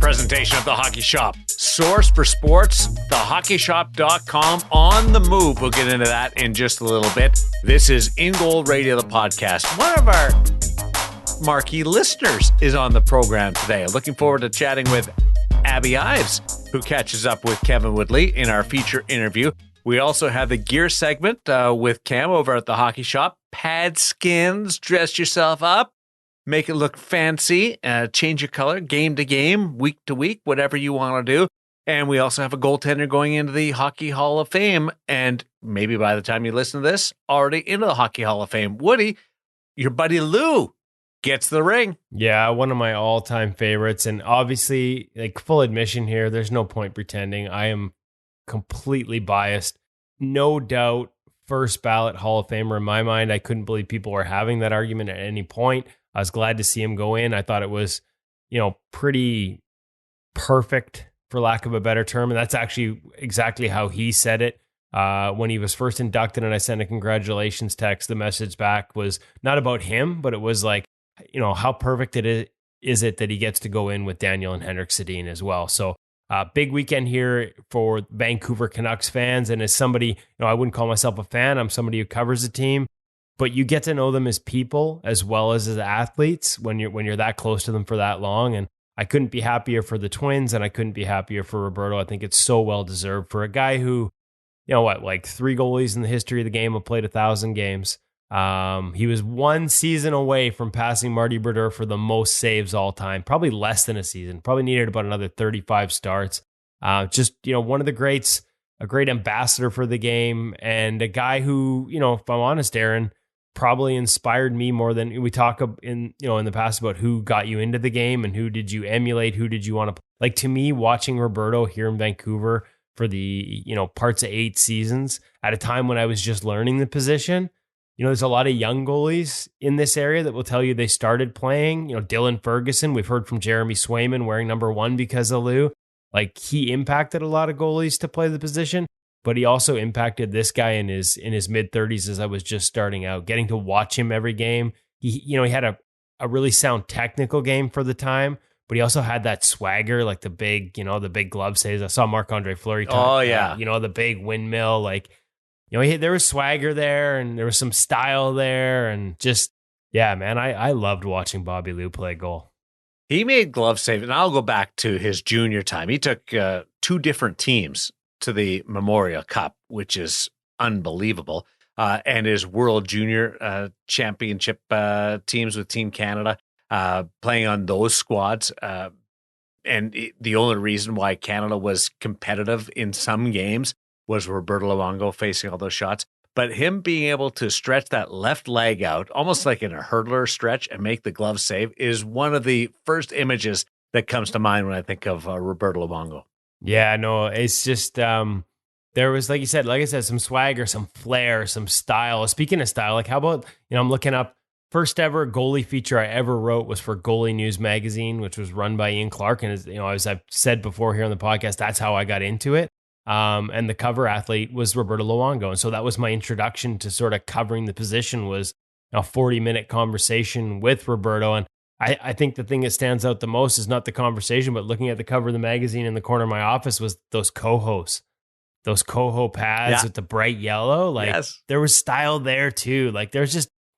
presentation of The Hockey Shop. Source for sports, thehockeyshop.com, on the move. We'll get into that in just a little bit. This is InGoal Radio, the podcast. One of our marquee listeners is on the program today. Looking forward to chatting with Abbie Ives, who catches up with Kevin Woodley in our feature interview. We also have the gear segment with Cam over at The Hockey Shop. PadSkinz, dress yourself up. Make it look fancy, change your color, game to game, week to week, whatever you want to do. And we also have a goaltender going into the Hockey Hall of Fame. And maybe by the time you listen to this, already into the Hockey Hall of Fame. Woody, your buddy Lou gets the ring. Yeah, one of my all-time favorites. And obviously, like, full admission here, there's no point pretending. I am completely biased. No doubt, first ballot Hall of Famer in my mind. I couldn't believe people were having that argument at any point. I was glad to see him go in. I thought it was, pretty perfect, for lack of a better term. And that's actually exactly how he said it when he was first inducted. And I sent a congratulations text. The message back was not about him, but it was like, how perfect is it that he gets to go in with Daniel and Henrik Sedin as well. So big weekend here for Vancouver Canucks fans. And as somebody, I wouldn't call myself a fan. I'm somebody who covers the team. But you get to know them as people as well as athletes when you're that close to them for that long. And I couldn't be happier for the Twins, and I couldn't be happier for Roberto. I think it's so well deserved for a guy who, like 3 goalies in the history of the game have played 1,000 games. He was 1 season away from passing Marty Brodeur for the most saves all time. Probably less than a season. Probably needed about another 35 starts. One of the greats, a great ambassador for the game, and a guy who, if I'm honest, Aaron, probably inspired me more than we talk in the past about who got you into the game and who did you emulate, who did you want to like. To me, watching Roberto here in Vancouver for the parts of 8 seasons at a time when I was just learning the position, there's a lot of young goalies in this area that will tell you they started playing. Dylan Ferguson, we've heard from Jeremy Swayman wearing number 1 because of Lou. Like, he impacted a lot of goalies to play the position. But he also impacted this guy in his mid-30s as I was just starting out, getting to watch him every game. He had a really sound technical game for the time, but he also had that swagger, like the big glove saves. I saw Marc-Andre Fleury talk. Oh, yeah. The big windmill. Like, there was swagger there and there was some style there. And just, yeah, man, I loved watching Bobby Lou play goal. He made glove saves, and I'll go back to his junior time. He took 2 different teams to the Memorial Cup, which is unbelievable, and his World Junior Championship teams with Team Canada, playing on those squads. The only reason why Canada was competitive in some games was Roberto Luongo facing all those shots. But him being able to stretch that left leg out, almost like in a hurdler stretch, and make the glove save is one of the first images that comes to mind when I think of Roberto Luongo. Yeah, no, it's just, there was, like I said, some swagger, some flair, some style. Speaking of style, like how about, I'm looking up, first ever goalie feature I ever wrote was for Goalie News Magazine, which was run by Ian Clark. And as I've said before here on the podcast, that's how I got into it. And the cover athlete was Roberto Luongo. And so that was my introduction to sort of covering the position, was a 40-minute conversation with Roberto. And I think the thing that stands out the most is not the conversation, but looking at the cover of the magazine in the corner of my office was those cohos, those coho pads with the bright yellow. Like, yes. There was style there too. Like, there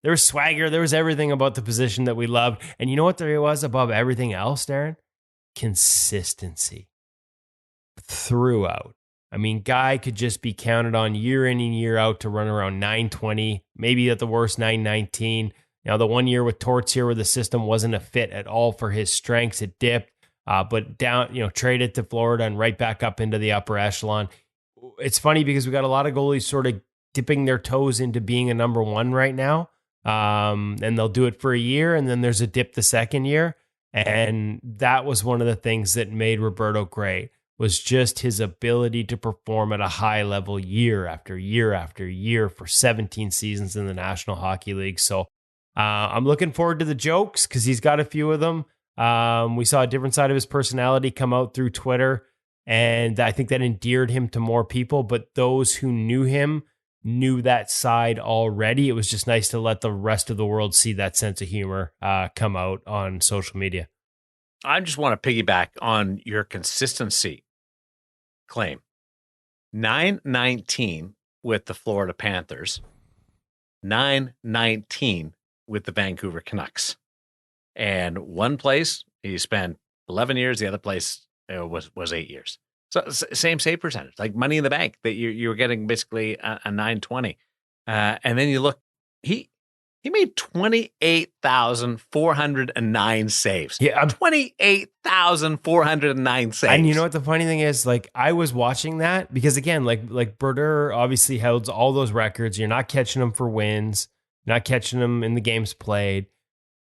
was swagger. There was everything about the position that we loved. And you know what there was above everything else, Darren? Consistency throughout. I mean, guy could just be counted on year in and year out to run around 920, maybe at the worst 919. Now, the 1 year with Torts here where the system wasn't a fit at all for his strengths, it dipped, but down, traded to Florida and right back up into the upper echelon. It's funny because we got a lot of goalies sort of dipping their toes into being a number 1 right now. And they'll do it for a year, and then there's a dip the second year. And that was one of the things that made Roberto great, was just his ability to perform at a high level year after year after year for 17 seasons in the National Hockey League. So I'm looking forward to the jokes because he's got a few of them. We saw a different side of his personality come out through Twitter, and I think that endeared him to more people. But those who knew him knew that side already. It was just nice to let the rest of the world see that sense of humor come out on social media. I just want to piggyback on your consistency claim. 919 with the Florida Panthers, 919 with the Vancouver Canucks. And one place he spent 11 years, the other place was 8 years. So same save percentage, like Money in the Bank, that you were getting basically a 920. And then you look, he made 28,409 saves. Yeah, 28,409 saves. And you know what the funny thing is? Like, I was watching that because, again, like Brodeur obviously holds all those records. You're not catching him for wins, not catching him in the games played.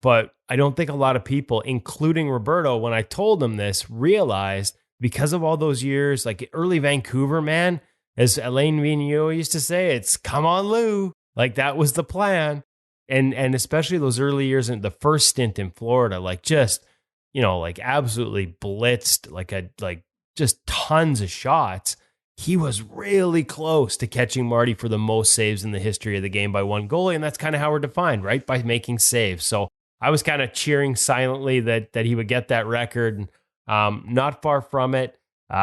But I don't think a lot of people, including Roberto, when I told him this, realized because of all those years, like early Vancouver, man, as Alain Vigneault used to say, it's come on, Lou. Like, that was the plan. And especially those early years in the first stint in Florida, like just, like absolutely blitzed, like just tons of shots. He was really close to catching Marty for the most saves in the history of the game by one goalie. And that's kind of how we're defined, right? By making saves. So I was kind of cheering silently that he would get that record. And not far from it.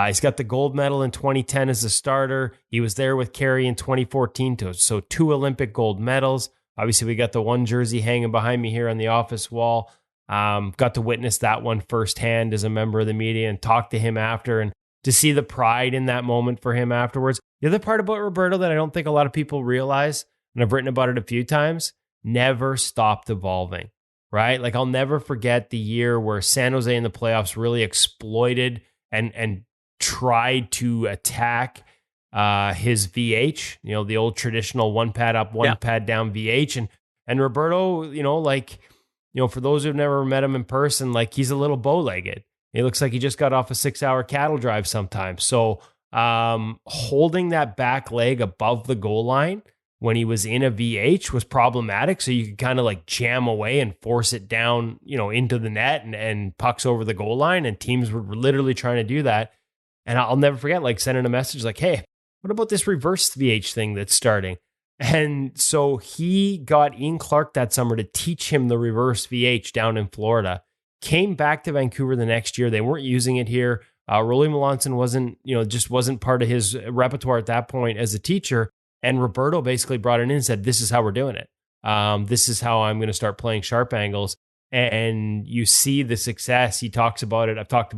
He's got the gold medal in 2010 as a starter. He was there with Carey in 2014. So 2 Olympic gold medals. Obviously, we got the one jersey hanging behind me here on the office wall. Got to witness that one firsthand as a member of the media and talk to him after, and to see the pride in that moment for him afterwards. The other part about Roberto that I don't think a lot of people realize, and I've written about it a few times, never stopped evolving, right? Like, I'll never forget the year where San Jose in the playoffs really exploited and tried to attack his VH, the old traditional one pad up, one pad down VH. And Roberto, for those who've never met him in person, like, he's a little bow-legged. He looks like he just got off a 6-hour cattle drive sometimes. So holding that back leg above the goal line when he was in a VH was problematic. So you could kind of like jam away and force it down, into the net and pucks over the goal line. And teams were literally trying to do that. And I'll never forget, like, sending a message like, hey, what about this reverse VH thing that's starting? And so he got Ian Clark that summer to teach him the reverse VH down in Florida. Came back to Vancouver the next year. They weren't using it here. Rolly Melanson wasn't part of his repertoire at that point as a teacher. And Roberto basically brought it in and said, this is how we're doing it. This is how I'm going to start playing sharp angles. And you see the success. He talks about it. I've talked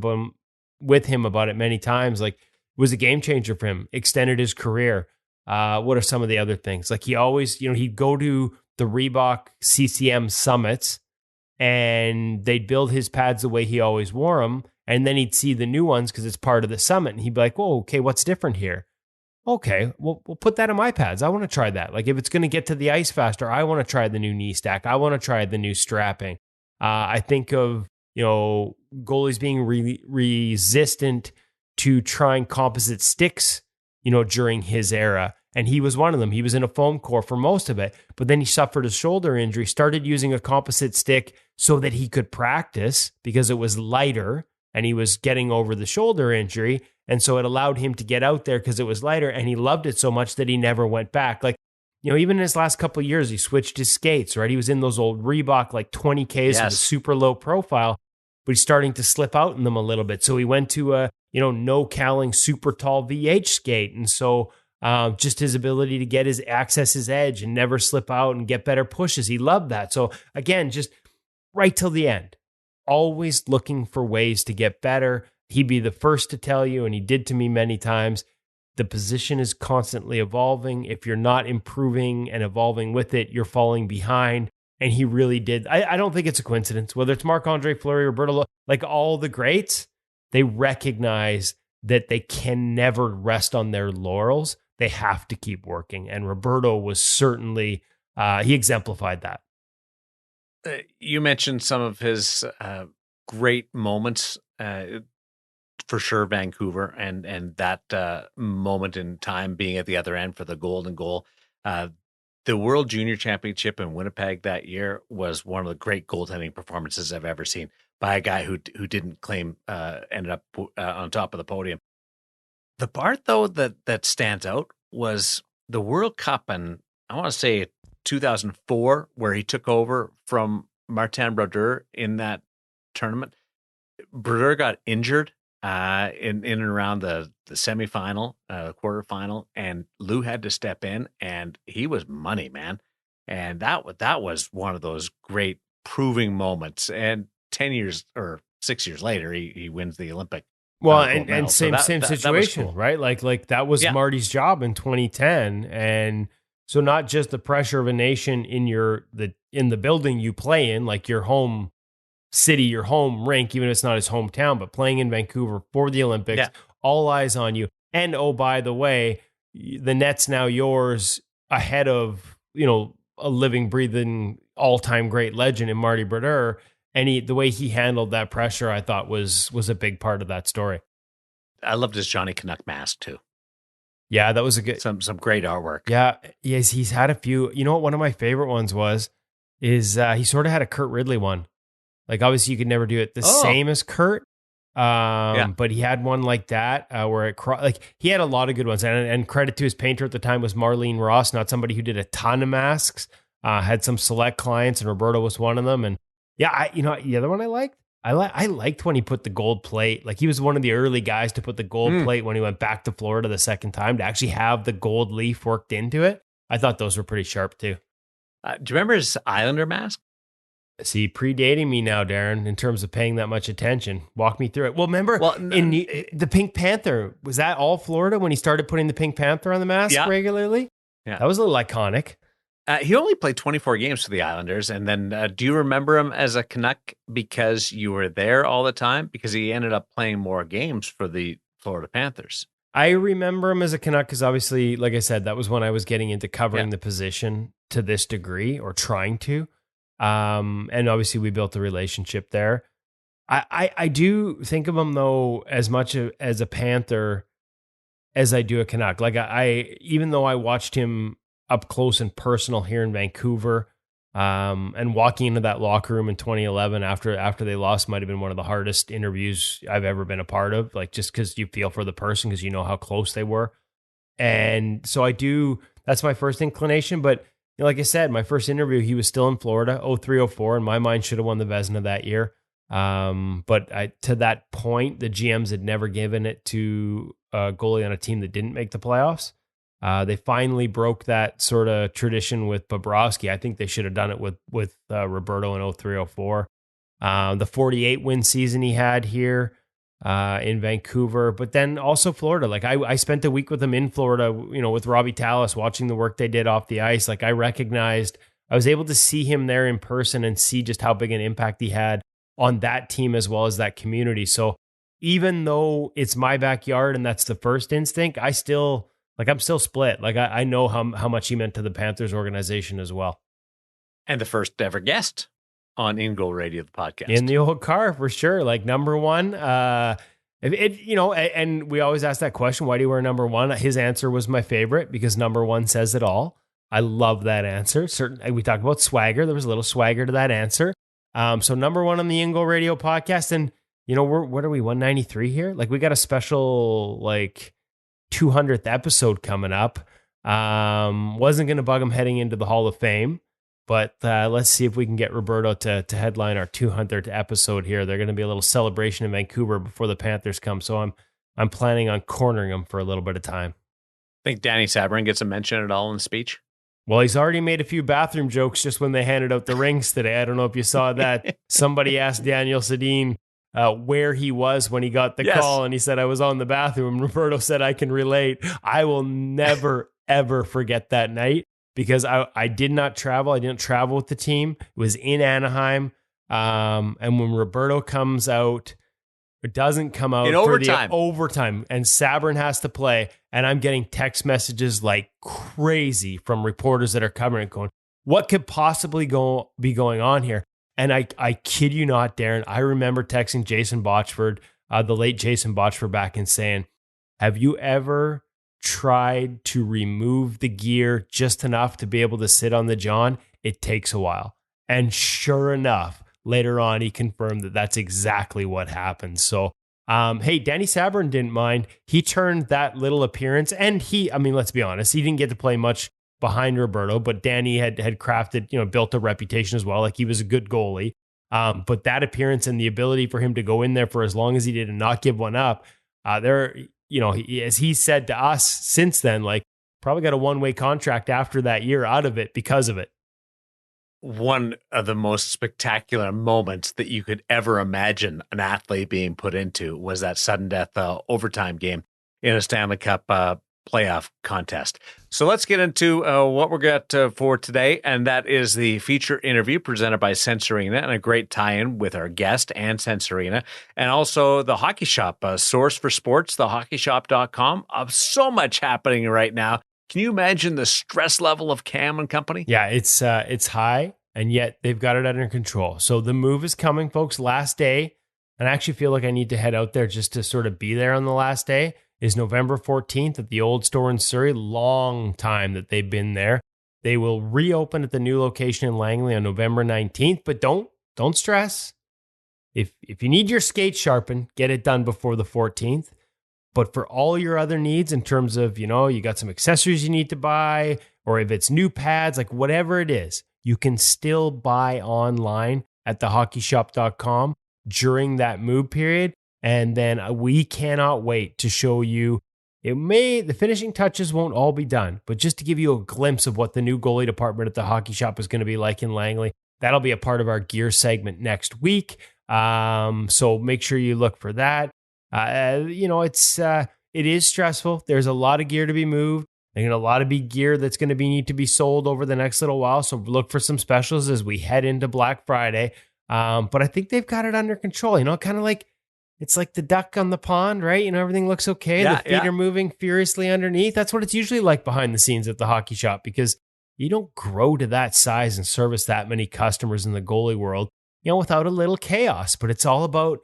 with him about it many times. Like, it was a game changer for him, extended his career. What are some of the other things? Like, he always, he'd go to the Reebok CCM summits and they'd build his pads the way he always wore them. And then he'd see the new ones because it's part of the summit. And he'd be like, whoa, okay, what's different here? Okay, we'll put that in my pads. I want to try that. Like, if it's going to get to the ice faster, I want to try the new knee stack. I want to try the new strapping. I think of, goalies being resistant to trying composite sticks, during his era. And he was one of them. He was in a foam core for most of it, but then he suffered a shoulder injury, started using a composite stick so that he could practice because it was lighter and he was getting over the shoulder injury. And so it allowed him to get out there because it was lighter, and he loved it so much that he never went back. Like, even in his last couple of years, he switched his skates, right? He was in those old Reebok, like 20Ks with a super low profile, but he's starting to slip out in them a little bit. So he went to a, no cowling, super tall VH skate. And so just his ability to access his edge and never slip out and get better pushes. He loved that. So again, just right till the end, always looking for ways to get better. He'd be the first to tell you, and he did to me many times, the position is constantly evolving. If you're not improving and evolving with it, you're falling behind. And he really did. I don't think it's a coincidence. Whether it's Marc-Andre Fleury or Roberto, like all the greats, they recognize that they can never rest on their laurels. They have to keep working. And Roberto was certainly, he exemplified that. You mentioned some of his great moments, for sure, Vancouver, and that moment in time being at the other end for the golden goal. The World Junior Championship in Winnipeg that year was one of the great goaltending performances I've ever seen by a guy who didn't claim, ended up on top of the podium. The part, though, that stands out was the World Cup in, I want to say, 2004, where he took over from Martin Brodeur in that tournament. Brodeur got injured in and around the semifinal, quarterfinal, and Lou had to step in, and he was money, man. And that was one of those great proving moments. And 10 years or 6 years later, he wins the Olympic Well, gold medal. and same So same that was situation, cool. right? Like that was Yeah. Marty's job in 2010, and so not just the pressure of a nation in in the building you play in, like your home city, your home rink, even if it's not his hometown, but playing in Vancouver for the Olympics, Yeah. all eyes on you. And oh, by the way, the net's now yours ahead of, a living, breathing, all-time great legend in Marty Brodeur. And the way he handled that pressure, I thought was a big part of that story. I loved his Johnny Canuck mask too. Yeah, that was a good some great artwork. Yeah, yes, he's had a few. You know what? One of my favorite ones is he sort of had a Kurt Ridley one. Like obviously you could never do it the same as Kurt, but he had one like that where he had a lot of good ones. And credit to his painter at the time was Marlene Ross, not somebody who did a ton of masks. Had some select clients, and Roberto was one of them. And yeah, the other one I liked. I liked when he put the gold plate. Like he was one of the early guys to put the gold plate when he went back to Florida the second time to actually have the gold leaf worked into it. I thought those were pretty sharp too. Do you remember his Islander mask? See, predating me now, Darren, in terms of paying that much attention. Walk me through it. Well, remember in the Pink Panther, was that all Florida when he started putting the Pink Panther on the mask regularly? Yeah. That was a little iconic. He only played 24 games for the Islanders. And then do you remember him as a Canuck because you were there all the time? Because he ended up playing more games for the Florida Panthers. I remember him as a Canuck because obviously, like I said, that was when I was getting into covering the position to this degree or trying to. And obviously we built a relationship there. I do think of him though as much as a Panther as I do a Canuck. Like even though I watched him up close and personal here in Vancouver, and walking into that locker room in 2011 after they lost might have been one of the hardest interviews I've ever been a part of. Like just because you feel for the person because you know how close they were, and so that's my first inclination. But like I said, my first interview, he was still in Florida, 03-04, and my mind should have won the Vezina that year. But to that point, the GMs had never given it to a goalie on a team that didn't make the playoffs. They finally broke that sort of tradition with Bobrovsky. I think they should have done it with Roberto in 03-04. The 48 win season he had here in Vancouver, but then also Florida. Like I spent a week with him in Florida, with Robbie Tallis, watching the work they did off the ice. Like I was able to see him there in person and see just how big an impact he had on that team as well as that community. So even though it's my backyard and that's the first instinct, I'm still split. Like I know how much he meant to the Panthers organization as well. And the first ever guest on InGoal Radio, the podcast. In the old car, for sure. Like number one. And we always ask that question, why do you wear number one? His answer was my favorite because number one says it all. I love that answer. Certainly, we talked about swagger. There was a little swagger to that answer. So number one on the InGoal Radio podcast. And, what are we, 193 here? Like we got a special, 200th episode coming up. Wasn't going to bug him heading into the Hall of Fame, but let's see if we can get Roberto to headline our 200th episode here. They're going to be a little celebration in Vancouver before the Panthers come, so I'm planning on cornering him for a little bit of time. Think Danny Sabrin gets a mention at all in the speech? Well, he's already made a few bathroom jokes just when they handed out the rings today. I don't know if you saw that. Somebody asked Daniel Sedin where he was when he got the call, and he said, I was on the bathroom. Roberto said, I can relate. I will never, ever forget that night because I did not travel. I didn't travel with the team. It was in Anaheim. And when Roberto comes out, it doesn't come out in for the overtime, and Sabrin has to play. And I'm getting text messages like crazy from reporters that are covering it going, what could possibly be going on here? And I kid you not, Darren, I remember texting Jason Botchford, the late Jason Botchford, back and saying, have you ever tried to remove the gear just enough to be able to sit on the John? It takes a while. And sure enough, later on, he confirmed that that's exactly what happened. So, hey, Danny Sabrin didn't mind. He turned that little appearance, and let's be honest, he didn't get to play much behind Roberto, but Danny had crafted, built a reputation as well. Like he was a good goalie. But that appearance and the ability for him to go in there for as long as he did and not give one up, as he said to us since then, like probably got a one-way contract after that year out of it because of it. One of the most spectacular moments that you could ever imagine an athlete being put into was that sudden death overtime game in a Stanley Cup playoff contest. So let's get into what we're got for today, and that is the feature interview presented by Sensorina, and a great tie-in with our guest and Sensorina, and also the Hockey Shop, a source for sports, thehockeyshop.com. So much happening right now. Can you imagine the stress level of Cam and company? Yeah, it's high, and yet they've got it under control. So the move is coming, folks. Last day, and I actually feel like I need to head out there just to sort of be there on the last day, is November 14th at the old store in Surrey. Long time that they've been there. They will reopen at the new location in Langley on November 19th, but don't stress. If you need your skates sharpened, get it done before the 14th. But for all your other needs in terms of, you got some accessories you need to buy, or if it's new pads, like whatever it is, you can still buy online at thehockeyshop.com during that move period. And then we cannot wait to show you. The finishing touches won't all be done, but just to give you a glimpse of what the new goalie department at the Hockey Shop is going to be like in Langley, that'll be a part of our gear segment next week. So make sure you look for that. It is stressful. There's a lot of gear to be moved. There's a lot of gear that's going to need to be sold over the next little while. So look for some specials as we head into Black Friday. But I think they've got it under control. Kind of like it's like the duck on the pond, right? Everything looks okay. The feet are moving furiously underneath. That's what it's usually like behind the scenes at the Hockey Shop, because you don't grow to that size and service that many customers in the goalie world, without a little chaos. But it's all about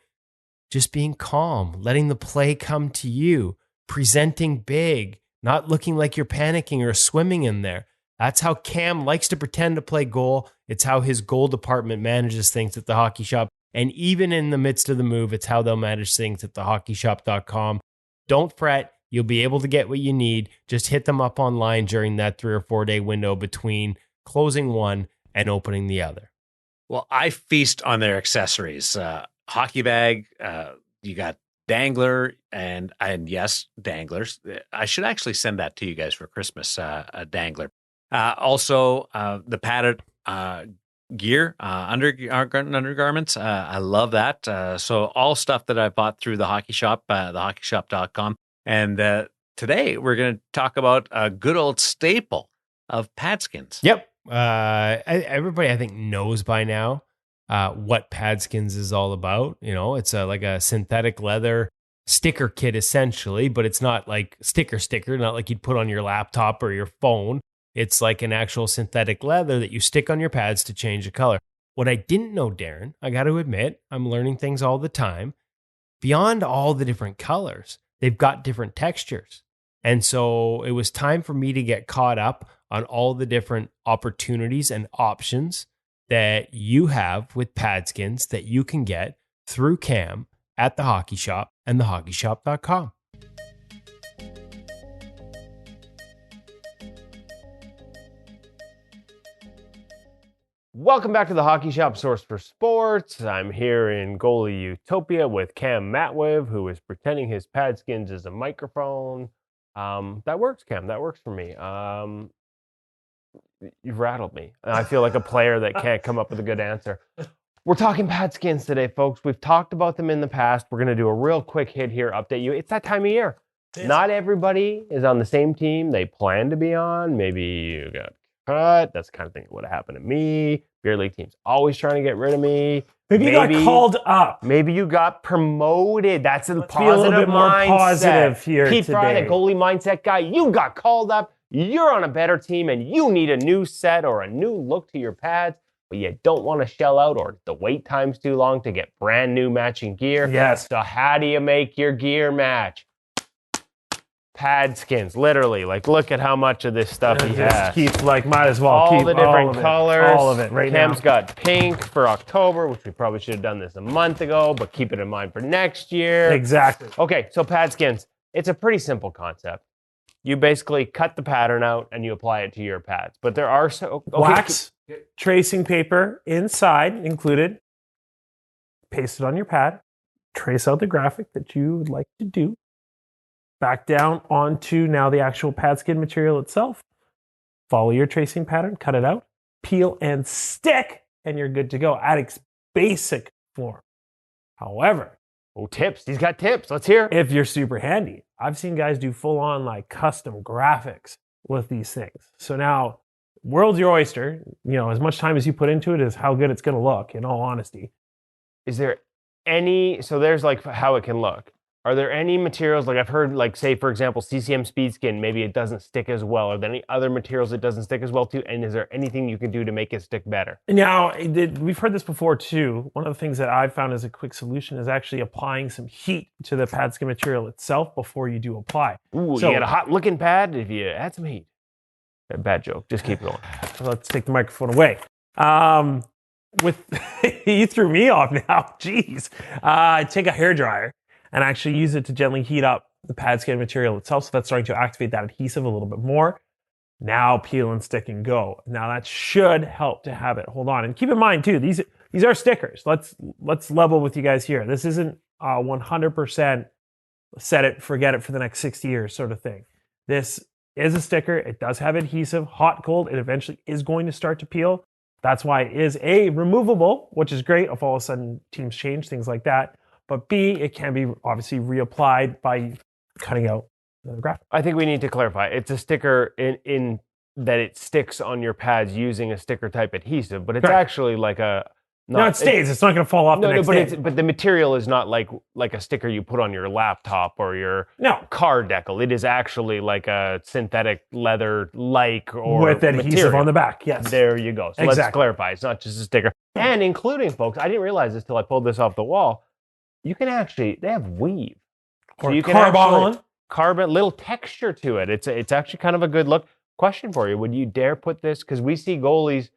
just being calm, letting the play come to you, presenting big, not looking like you're panicking or swimming in there. That's how Cam likes to pretend to play goal. It's how his goal department manages things at the Hockey Shop. And even in the midst of the move, it's how they'll manage things at thehockeyshop.com. Don't fret. You'll be able to get what you need. Just hit them up online during that 3 or 4 day window between closing one and opening the other. Well, I feast on their accessories. Hockey bag, you got dangler, and yes, danglers. I should actually send that to you guys for Christmas, a dangler. Also, the padded gear, undergarments. I love that. So all stuff that I bought through the Hockey Shop, thehockeyshop.com. And today we're going to talk about a good old staple of PadSkinz. Yep. Everybody, I think, knows by now what PadSkinz is all about. It's like a synthetic leather sticker kit, essentially, but it's not like sticker, not like you'd put on your laptop or your phone. It's like an actual synthetic leather that you stick on your pads to change the color. What I didn't know, Darren, I got to admit, I'm learning things all the time. Beyond all the different colors, they've got different textures. And so it was time for me to get caught up on all the different opportunities and options that you have with PadSkinz that you can get through Cam at the Hockey Shop and thehockeyshop.com. Welcome back to the Hockey Shop, source for sports. I'm here in goalie utopia with Cam Matwiv, who is pretending his PadSkinz is a microphone. That works, Cam. That works for me. You've rattled me. I feel like a player that can't come up with a good answer. We're talking PadSkinz today, folks. We've talked about them in the past. We're going to do a real quick hit here, update you. It's that time of year. Not everybody is on the same team they plan to be on. Maybe you got cut. That's the kind of thing that would have happened to me. Beer league teams always trying to get rid of me. Maybe you got called up. Maybe you got promoted. That's a positive be a little bit more mindset. positive here Pete today. Fry, the goalie mindset guy. You got called up. You're on a better team, and you need a new set or a new look to your pads, but you don't want to shell out, or the wait time's too long to get brand new matching gear. Yes. So how do you make your gear match? PadSkinz, literally. Like, look at how much of this stuff he has. Keep, might as well all keep the different colors. All of it right now. Cam's got pink for October, which we probably should have done this a month ago, but keep it in mind for next year. Exactly. Okay, so PadSkinz, it's a pretty simple concept. You basically cut the pattern out and you apply it to your pads. But there are wax, tracing paper inside included, paste it on your pad, trace out the graphic that you would like to do, back down onto now the actual PadSkin material itself, follow your tracing pattern, cut it out, peel and stick, and you're good to go at its basic form. However, tips. He's got tips. Let's hear. If you're super handy, I've seen guys do full on like custom graphics with these things. So now, world's your oyster. As much time as you put into it is how good it's going to look, in all honesty. Is there any, so there's like how it can look. Are there any materials, like I've heard, like say, for example, CCM Speed Skin, maybe it doesn't stick as well. Are there any other materials it doesn't stick as well to? And is there anything you can do to make it stick better? Now, we've heard this before too. One of the things that I've found as a quick solution is actually applying some heat to the PadSkin material itself before you do apply. Ooh, so, you get a hot looking pad if you add some heat. Bad joke. Just keep going. Let's take the microphone away. You threw me off now. Jeez. Take a hairdryer and actually use it to gently heat up the PadSkin material itself. So that's starting to activate that adhesive a little bit more. Now peel and stick and go. Now that should help to have it hold on. And keep in mind too, these are stickers. Let's level with you guys here. This isn't 100% set it, forget it for the next 60 years sort of thing. This is a sticker. It does have adhesive, hot, cold. It eventually is going to start to peel. That's why it is A, removable, which is great if all of a sudden teams change, things like that. But B, it can be obviously reapplied by cutting out the graphic. I think we need to clarify. It's a sticker in that it sticks on your pads using a sticker type adhesive, but it's actually like a... No, it stays. It's not going to fall off the next day. But the material is not like a sticker you put on your laptop or your car decal. It is actually like a synthetic leather-like or with adhesive material on the back, yes. There you go. So let's clarify. It's not just a sticker. And including, folks, I didn't realize this till I pulled this off the wall. You can actually, they have weave. So you can carbon, little texture to it. It's actually kind of a good look. Question for you. Would you dare put this? Because we see goalies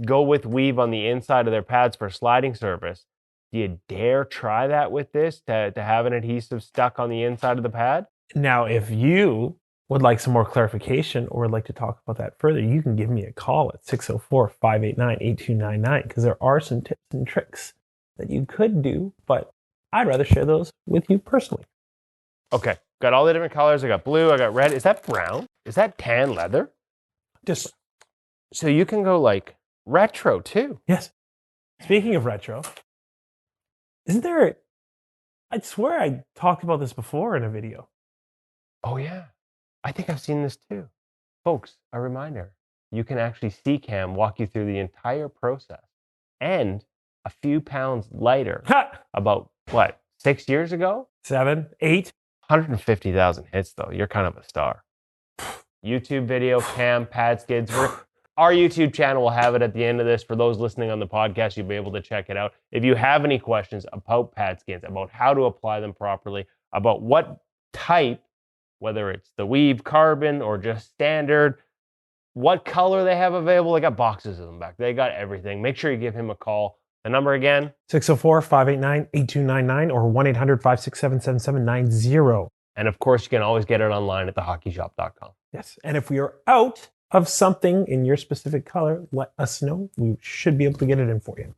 go with weave on the inside of their pads for sliding surface. Do you dare try that with this to have an adhesive stuck on the inside of the pad? Now, if you would like some more clarification or would like to talk about that further, you can give me a call at 604-589-8299 because there are some tips and tricks that you could do, but I'd rather share those with you personally. Okay, got all the different colors. I got blue, I got red. Is that brown? Is that tan leather? Just so you can go like retro too. Yes. Speaking of retro, isn't there? I swear I talked about this before in a video. Oh yeah, I think I've seen this too, folks. A reminder: you can actually see Cam walk you through the entire process, and a few pounds lighter. About what? 6 years ago? 7, 8. 150,000 hits though. You're kind of a star. YouTube video, Cam, PadSkinz. Our YouTube channel will have it at the end of this. For those listening on the podcast, you'll be able to check it out. If you have any questions about PadSkinz, about how to apply them properly, about what type, whether it's the weave, carbon, or just standard, what color they have available, they got boxes of them back. They got everything. Make sure you give him a call. The number again? 604-589-8299 or 1-800-567-7790. And of course, you can always get it online at thehockeyshop.com. Yes. And if we are out of something in your specific color, let us know. We should be able to get it in for you.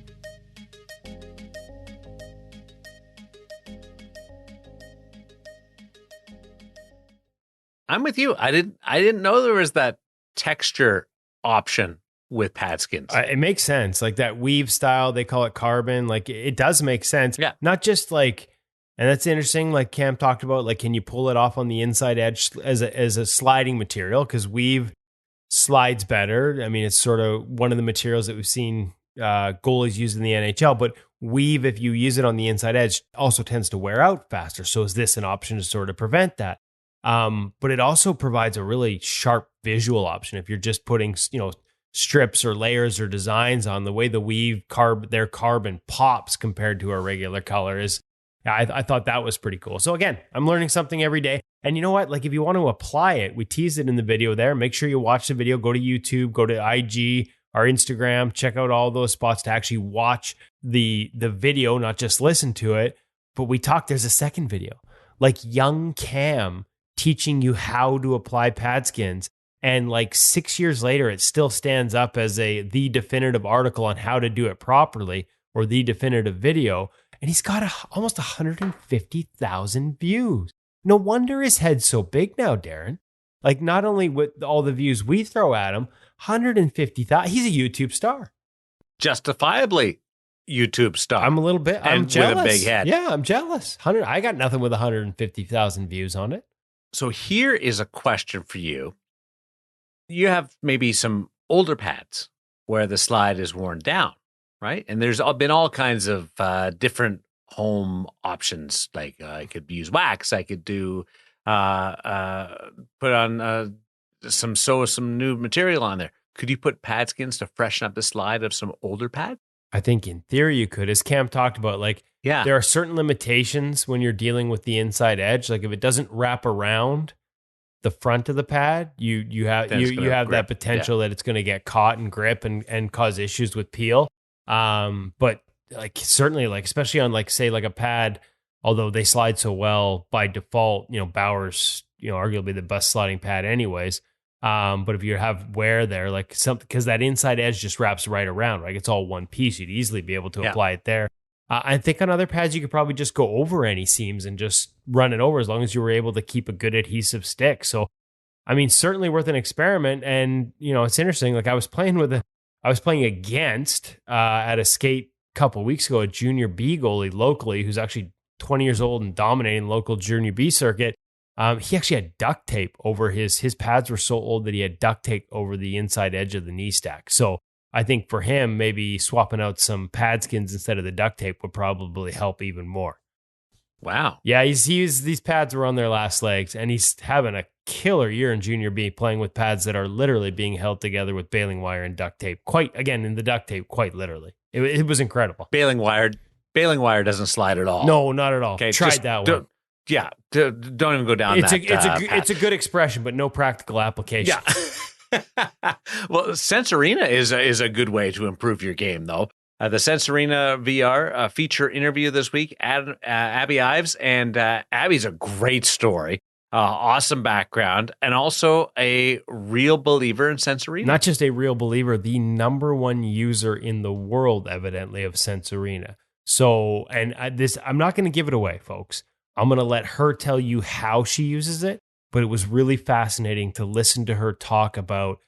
I'm with you. I didn't know there was that texture option with PadSkinz. It makes sense. Like that weave style, they call it carbon. Like it does make sense. Yeah. Not just like, and that's interesting. Like Cam talked about, like, can you pull it off on the inside edge as a sliding material? Because weave slides better. I mean, it's sort of one of the materials that we've seen goalies use in the NHL, but weave, if you use it on the inside edge, also tends to wear out faster. So is this an option to sort of prevent that? But it also provides a really sharp visual option. If you're just putting, strips or layers or designs on, the way the weave their carbon pops compared to a regular color is, I thought that was pretty cool. So again, I'm learning something every day. And you know what? Like if you want to apply it, we teased it in the video there. Make sure you watch the video, go to YouTube, go to IG, our Instagram, check out all those spots to actually watch the video, not just listen to it. But there's a second video, like young Cam teaching you how to apply PadSkinz. And like 6 years later, it still stands up as the definitive article on how to do it properly, or the definitive video. and he's got almost 150,000 views. No wonder his head's so big now, Darren. Like, not only with all the views we throw at him, 150,000. He's a YouTube star. Justifiably YouTube star. I'm a little bit. I'm jealous. With a big head. Yeah, I'm jealous. I got nothing with 150,000 views on it. So here is a question for you. You have maybe some older pads where the slide is worn down, right? And there's been all kinds of different home options. Like I could use wax. I could do put on sew some new material on there. Could you put PadSkins to freshen up the slide of some older pad? I think in theory you could, as Cam talked about, there are certain limitations when you're dealing with the inside edge. Like if it doesn't wrap around the front of the pad, you have that potential that it's going to get caught and grip and cause issues with peel. But certainly especially on say a pad, although they slide so well by default, Bauer's arguably the best sliding pad anyways. But if you have wear there, because that inside edge just wraps right around, right? It's all one piece. You'd easily be able to apply it there. I think on other pads, you could probably just go over any seams and just run it over as long as you were able to keep a good adhesive stick. So, I mean, certainly worth an experiment. And, it's interesting. I was playing against at a skate a couple of weeks ago, a junior B goalie locally who's actually 20 years old and dominating local junior B circuit. He actually had duct tape over his pads were so old that he had duct tape over the inside edge of the knee stack. So I think for him, maybe swapping out some PadSkins instead of the duct tape would probably help even more. Wow. Yeah, these pads were on their last legs, and he's having a killer year in junior B, playing with pads that are literally being held together with baling wire and duct tape. In the duct tape, quite literally. It was incredible. Baling wire doesn't slide at all. No, not at all. Okay, tried that one. Yeah, don't even go down it's a good expression, but no practical application. Yeah. Well, Sensorina is a good way to improve your game, though. The Sensorina VR feature interview this week, Abbie Ives, and Abbie's a great story, awesome background, and also a real believer in Sensorina. Not just a real believer, the number one user in the world, evidently, of Sensorina. So, and I'm not going to give it away, folks. I'm going to let her tell you how she uses it, but it was really fascinating to listen to her talk about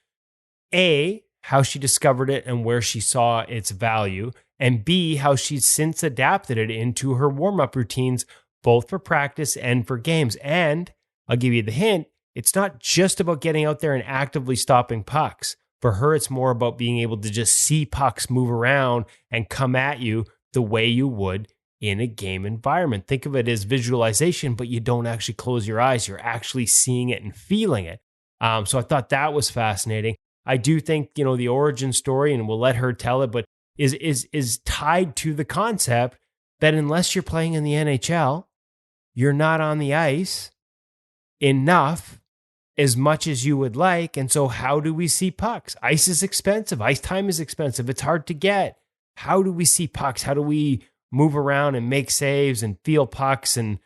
A, how she discovered it and where she saw its value, and B, how she's since adapted it into her warm-up routines, both for practice and for games. And I'll give you the hint, it's not just about getting out there and actively stopping pucks. For her, it's more about being able to just see pucks move around and come at you the way you would in a game environment. Think of it as visualization, but you don't actually close your eyes. You're actually seeing it and feeling it. So I thought that was fascinating. I do think, the origin story, and we'll let her tell it, but is tied to the concept that unless you're playing in the NHL, you're not on the ice enough as much as you would like. And so how do we see pucks? Ice is expensive. Ice time is expensive. It's hard to get. How do we see pucks? How do we move around and make saves and feel pucks and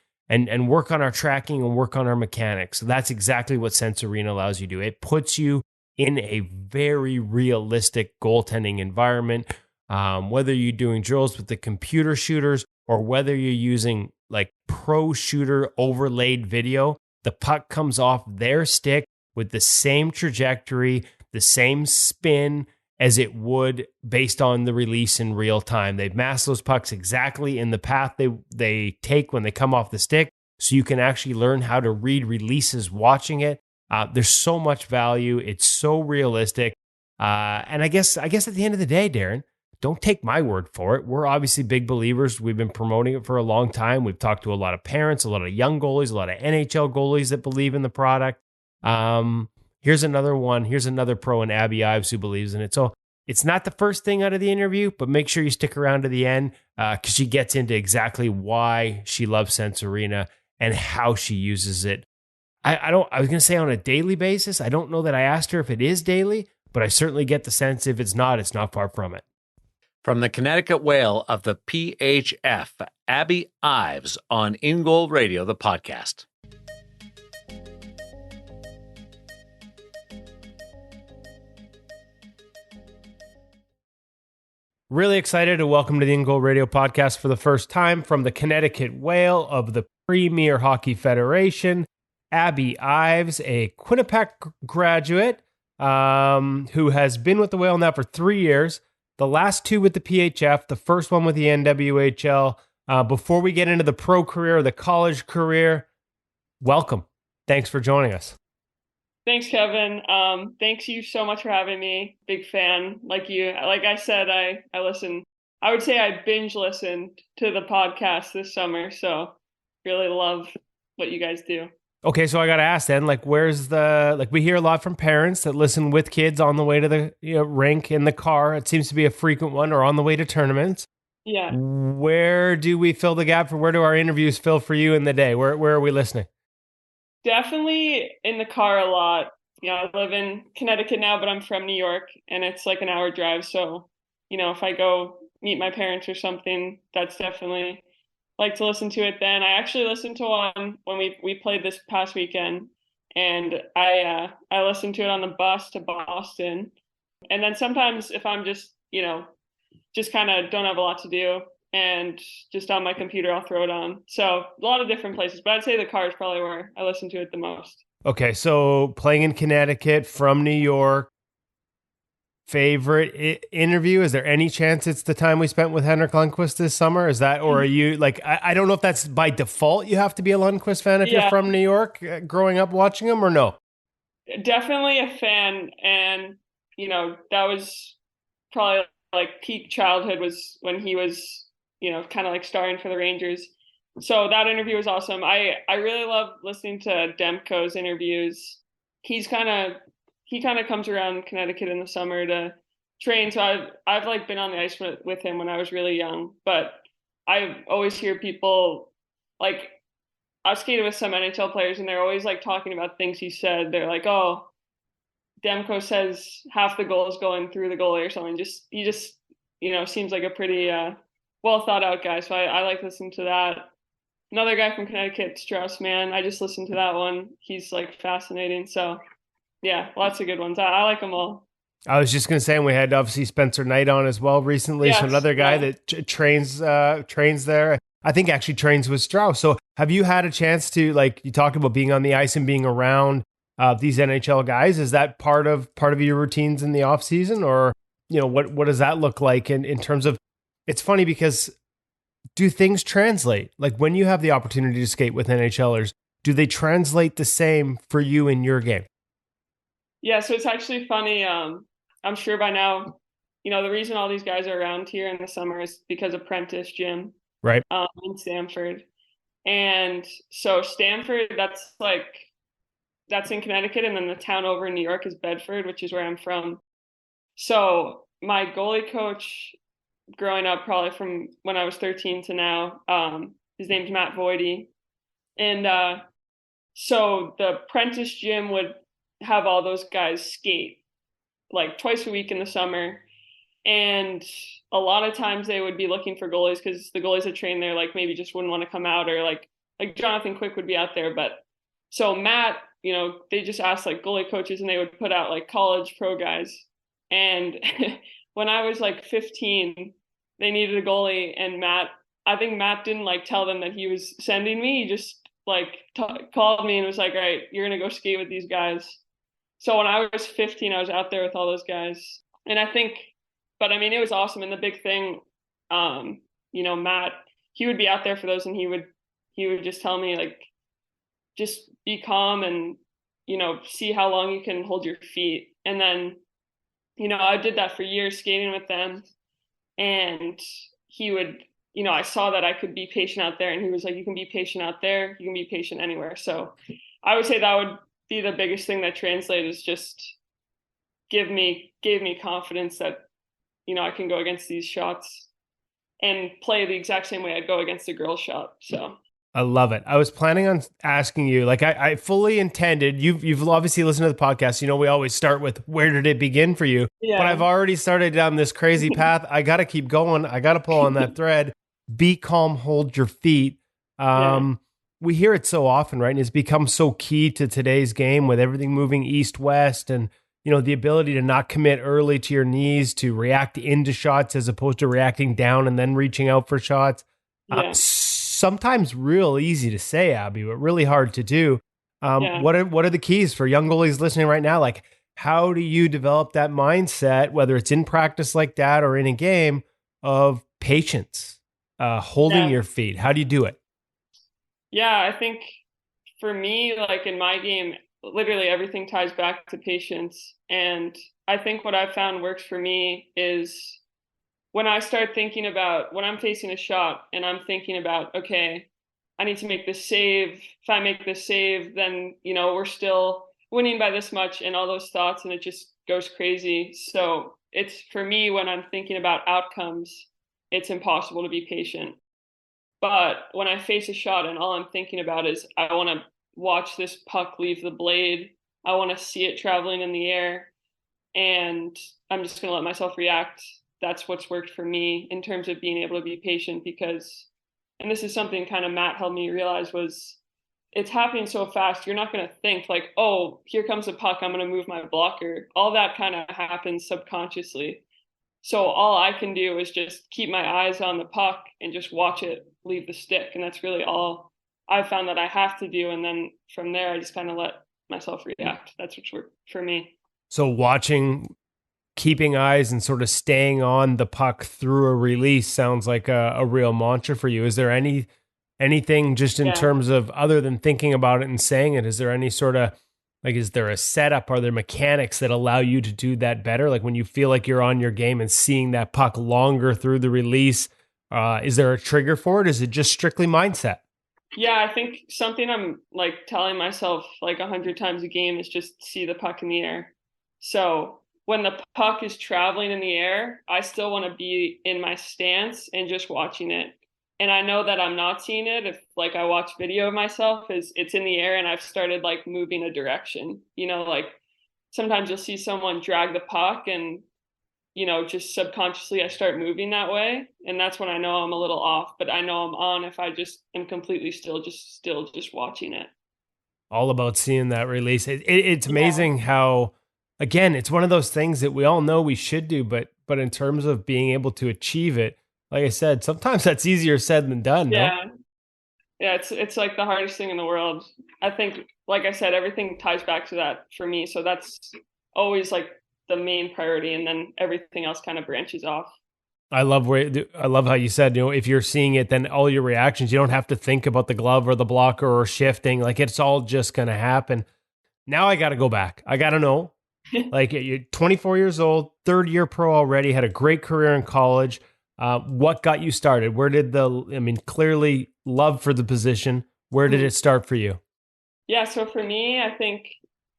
work on our tracking and work on our mechanics? So that's exactly what Sensorina allows you to do. It puts you in a very realistic goaltending environment, whether you're doing drills with the computer shooters or whether you're using pro shooter overlaid video. The puck comes off their stick with the same trajectory, the same spin as it would based on the release in real time. They've masked those pucks exactly in the path they take when they come off the stick, so you can actually learn how to read releases watching it. There's so much value. It's so realistic. And I guess at the end of the day, Darren, don't take my word for it. We're obviously big believers. We've been promoting it for a long time. We've talked to a lot of parents, a lot of young goalies, a lot of NHL goalies that believe in the product. Here's another one. Here's another pro in Abbie Ives who believes in it. So it's not the first thing out of the interview, but make sure you stick around to the end because she gets into exactly why she loves Sensorina and how she uses it. I was going to say on a daily basis. I don't know that I asked her if it is daily, but I certainly get the sense if it's not far from it. From the Connecticut Whale of the PHF, Abbie Ives on InGoal Radio, the podcast. Really excited to welcome to the InGoal Radio podcast for the first time from the Connecticut Whale of the Premier Hockey Federation, Abbie Ives, a Quinnipiac graduate who has been with the Whale now for 3 years, the last 2 with the PHF, the first one with the NWHL. Before we get into the pro career, the college career, welcome. Thanks for joining us. Thanks, Kevin. Thanks you so much for having me. Big fan. Like I said, I listen. I would say I binge listened to the podcast this summer. So really love what you guys do. Okay, so I got to ask then, where's we hear a lot from parents that listen with kids on the way to the rink in the car. It seems to be a frequent one, or on the way to tournaments. Yeah. Where do we fill the gap for? Where do our interviews fill for you in the day? Where are we listening? Definitely in the car a lot. I live in Connecticut now, but I'm from New York, and it's like an hour drive. So, if I go meet my parents or something, that's definitely like to listen to it then. I actually listened to one when we played this past weekend, and I listened to it on the bus to Boston. And then sometimes if I'm just kind of don't have a lot to do and just on my computer, I'll throw it on. So a lot of different places, but I'd say the car is probably where I listen to it the most. Okay, so playing in Connecticut from New York, favorite interview? Is there any chance it's the time we spent with Henrik Lundqvist this summer? Is that, or are you I don't know if that's by default you have to be a Lundqvist fan if you're from New York, growing up watching him, or no? Definitely a fan, and that was probably like peak childhood was when he was kind of like starring for the Rangers. So that interview was awesome. I really love listening to Demko's interviews. He kind of comes around Connecticut in the summer to train. So I've been on the ice with him when I was really young, but I always hear people I've skated with some NHL players and they're always talking about things he said. They're like, oh, Demko says half the goal is going through the goalie or something. He just seems like a pretty well thought out guy. So I like listening to that. Another guy from Connecticut, Strauss, man. I just listened to that one. He's fascinating. So yeah, lots of good ones. I like them all. I was just going to say, and we had obviously Spencer Knight on as well recently. Yes, so another guy that trains there. I think actually trains with Strauss. So have you had a chance to, you talked about being on the ice and being around these NHL guys? Is that part of your routines in the off season, or what does that look like in terms of? It's funny because do things translate? When you have the opportunity to skate with NHLers, do they translate the same for you in your game? Yeah, so it's actually funny. I'm sure by now, the reason all these guys are around here in the summer is because of Prentice Gym, right? In Stamford, and so Stamford, that's in Connecticut, and then the town over in New York is Bedford, which is where I'm from. So my goalie coach, growing up, probably from when I was 13 to now, his name's Matt Voidy, and so the Prentice Gym would have all those guys skate twice a week in the summer, and a lot of times they would be looking for goalies because the goalies that train there maybe just wouldn't want to come out, or like Jonathan Quick would be out there. But so Matt, they just asked goalie coaches, and they would put out college pro guys. And when I was 15, they needed a goalie, and I think Matt didn't tell them that he was sending me. He just called me and was like, all right, you're gonna go skate with these guys. So when I was 15, I was out there with all those guys. And it was awesome. And the big thing, Matt, he would be out there for those, and he would just tell me just be calm and, see how long you can hold your feet. And then, I did that for years skating with them, and he would, I saw that I could be patient out there, and he was like, you can be patient out there. You can be patient anywhere. So I would say that would be the biggest thing that translates, is just gave me confidence that I can go against these shots and play the exact same way I'd go against a girl shot. So I love it. I was planning on asking you, I fully intended, you've obviously listened to the podcast, we always start with where did it begin for you? Yeah. But I've already started down this crazy path. I got to keep going. I got to pull on that thread. Be calm, hold your feet. We hear it so often, right? And it's become so key to today's game with everything moving east-west and the ability to not commit early to your knees, to react into shots as opposed to reacting down and then reaching out for shots. Yeah. Sometimes real easy to say, Abbie, but really hard to do. Yeah. What are the keys for young goalies listening right now? Like, how do you develop that mindset, whether it's in practice like that or in a game, of patience, holding your feet? How do you do it? Yeah, I think for me, like in my game, literally everything ties back to patience. And I think what I've found works for me is when I start thinking about when I'm facing a shot and I'm thinking about, okay, I need to make this save. If I make this save, then, we're still winning by this much and all those thoughts, and it just goes crazy. So it's for me, when I'm thinking about outcomes, it's impossible to be patient. But when I face a shot and all I'm thinking about is I want to watch this puck leave the blade, I want to see it traveling in the air, and I'm just going to let myself react. That's what's worked for me in terms of being able to be patient, because, and this is something kind of Matt helped me realize, was it's happening so fast. You're not going to think like, oh, here comes a puck, I'm going to move my blocker. All that kind of happens subconsciously. So all I can do is just keep my eyes on the puck and just watch it leave the stick. And that's really all I found that I have to do. And then from there, I just kind of let myself react. That's what's worked for me. So watching, keeping eyes and sort of staying on the puck through a release sounds like a real mantra for you. Is there anything just in terms of, other than thinking about it and saying it, is there any sort of, like, is there a setup? Are there mechanics that allow you to do that better? Like when you feel like you're on your game and seeing that puck longer through the release, is there a trigger for it? Is it just strictly mindset? Yeah, I think something I'm like telling myself like 100 times a game is just see the puck in the air. So when the puck is traveling in the air, I still want to be in my stance and just watching it. And I know that I'm not seeing it if like I watch video of myself, is it's in the air and I've started like moving a direction. Like sometimes you'll see someone drag the puck and just subconsciously I start moving that way, and that's when I know I'm a little off, but I know I'm on if I just am completely still just watching it. All about seeing that release. It's amazing how, again, it's one of those things that we all know we should do, but in terms of being able to achieve it, like I said, sometimes that's easier said than done. Yeah. No? Yeah, it's like the hardest thing in the world. I think, like I said, everything ties back to that for me. So that's always like the main priority, and then everything else kind of branches off. I love how you said, if you're seeing it, then all your reactions, you don't have to think about the glove or the blocker or shifting. Like it's all just going to happen. Now I got to go back. I got to know, like you're 24 years old, third year pro already, had a great career in college. What got you started? Clearly love for the position. Where did it start for you? Yeah, so for me, I think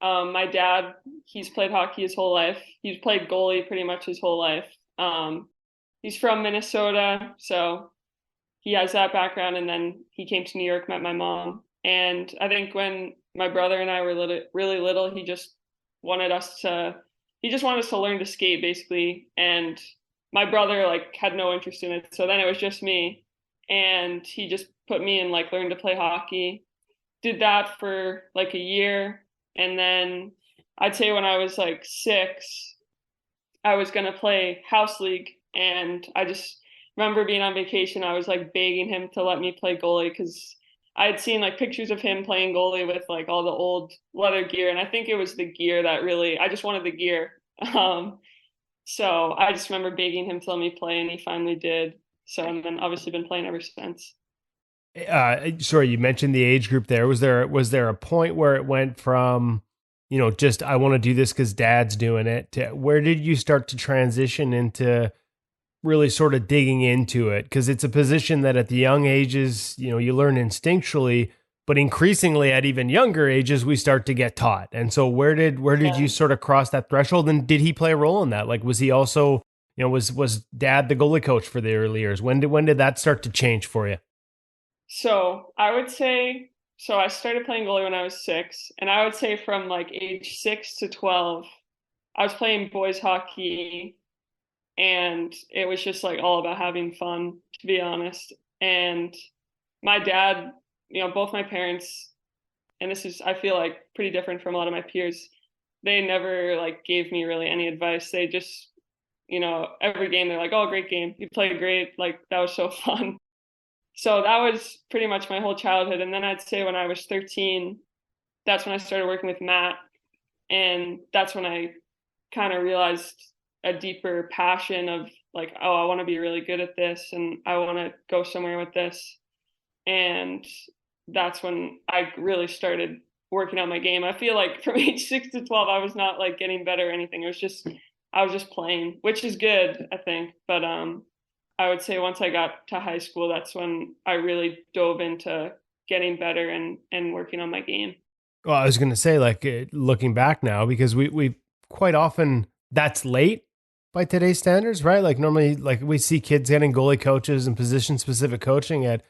my dad, he's played hockey his whole life. He's played goalie pretty much his whole life. He's from Minnesota, so he has that background. And then he came to New York, met my mom. And I think when my brother and I were really little, he just wanted us to learn to skate, basically. And my brother like had no interest in it. So then it was just me. And he just put me in like learn to play hockey. Did that for like a year. And then I'd say when I was like 6, I was going to play house league. And I just remember being on vacation. I was like begging him to let me play goalie, because I had seen like pictures of him playing goalie with like all the old leather gear. And I think it was the gear that really, I just wanted the gear. So I just remember begging him to let me play, and he finally did. So, and then obviously been playing ever since. Sorry, you mentioned the age group there. Was there a point where it went from, just I want to do this because dad's doing it, to where did you start to transition into really sort of digging into it? Because it's a position that at the young ages, you learn instinctually, but increasingly at even younger ages, we start to get taught. And so where did you sort of cross that threshold? And did he play a role in that? Like, was he also, was dad the goalie coach for the early years? When did that start to change for you? So I would say, so I started playing goalie when I was 6, and I would say from like age 6 to 12, I was playing boys hockey, and it was just like all about having fun, to be honest. And my dad, both my parents, and this is, I feel like, pretty different from a lot of my peers, they never like gave me really any advice. They just, every game they're like, "Oh, great game. You played great. Like that was so fun." So that was pretty much my whole childhood. And then I'd say when I was 13, that's when I started working with Matt. And that's when I kind of realized a deeper passion of like, oh, I want to be really good at this and I want to go somewhere with this. And that's when I really started working on my game. I feel like from age 6 to 12, I was not like getting better or anything. I was just playing, which is good, I think. But I would say once I got to high school, that's when I really dove into getting better and working on my game. Well, I was going to say, like, looking back now, because we quite often, that's late by today's standards, right? Like normally, like we see kids getting goalie coaches and position specific coaching at,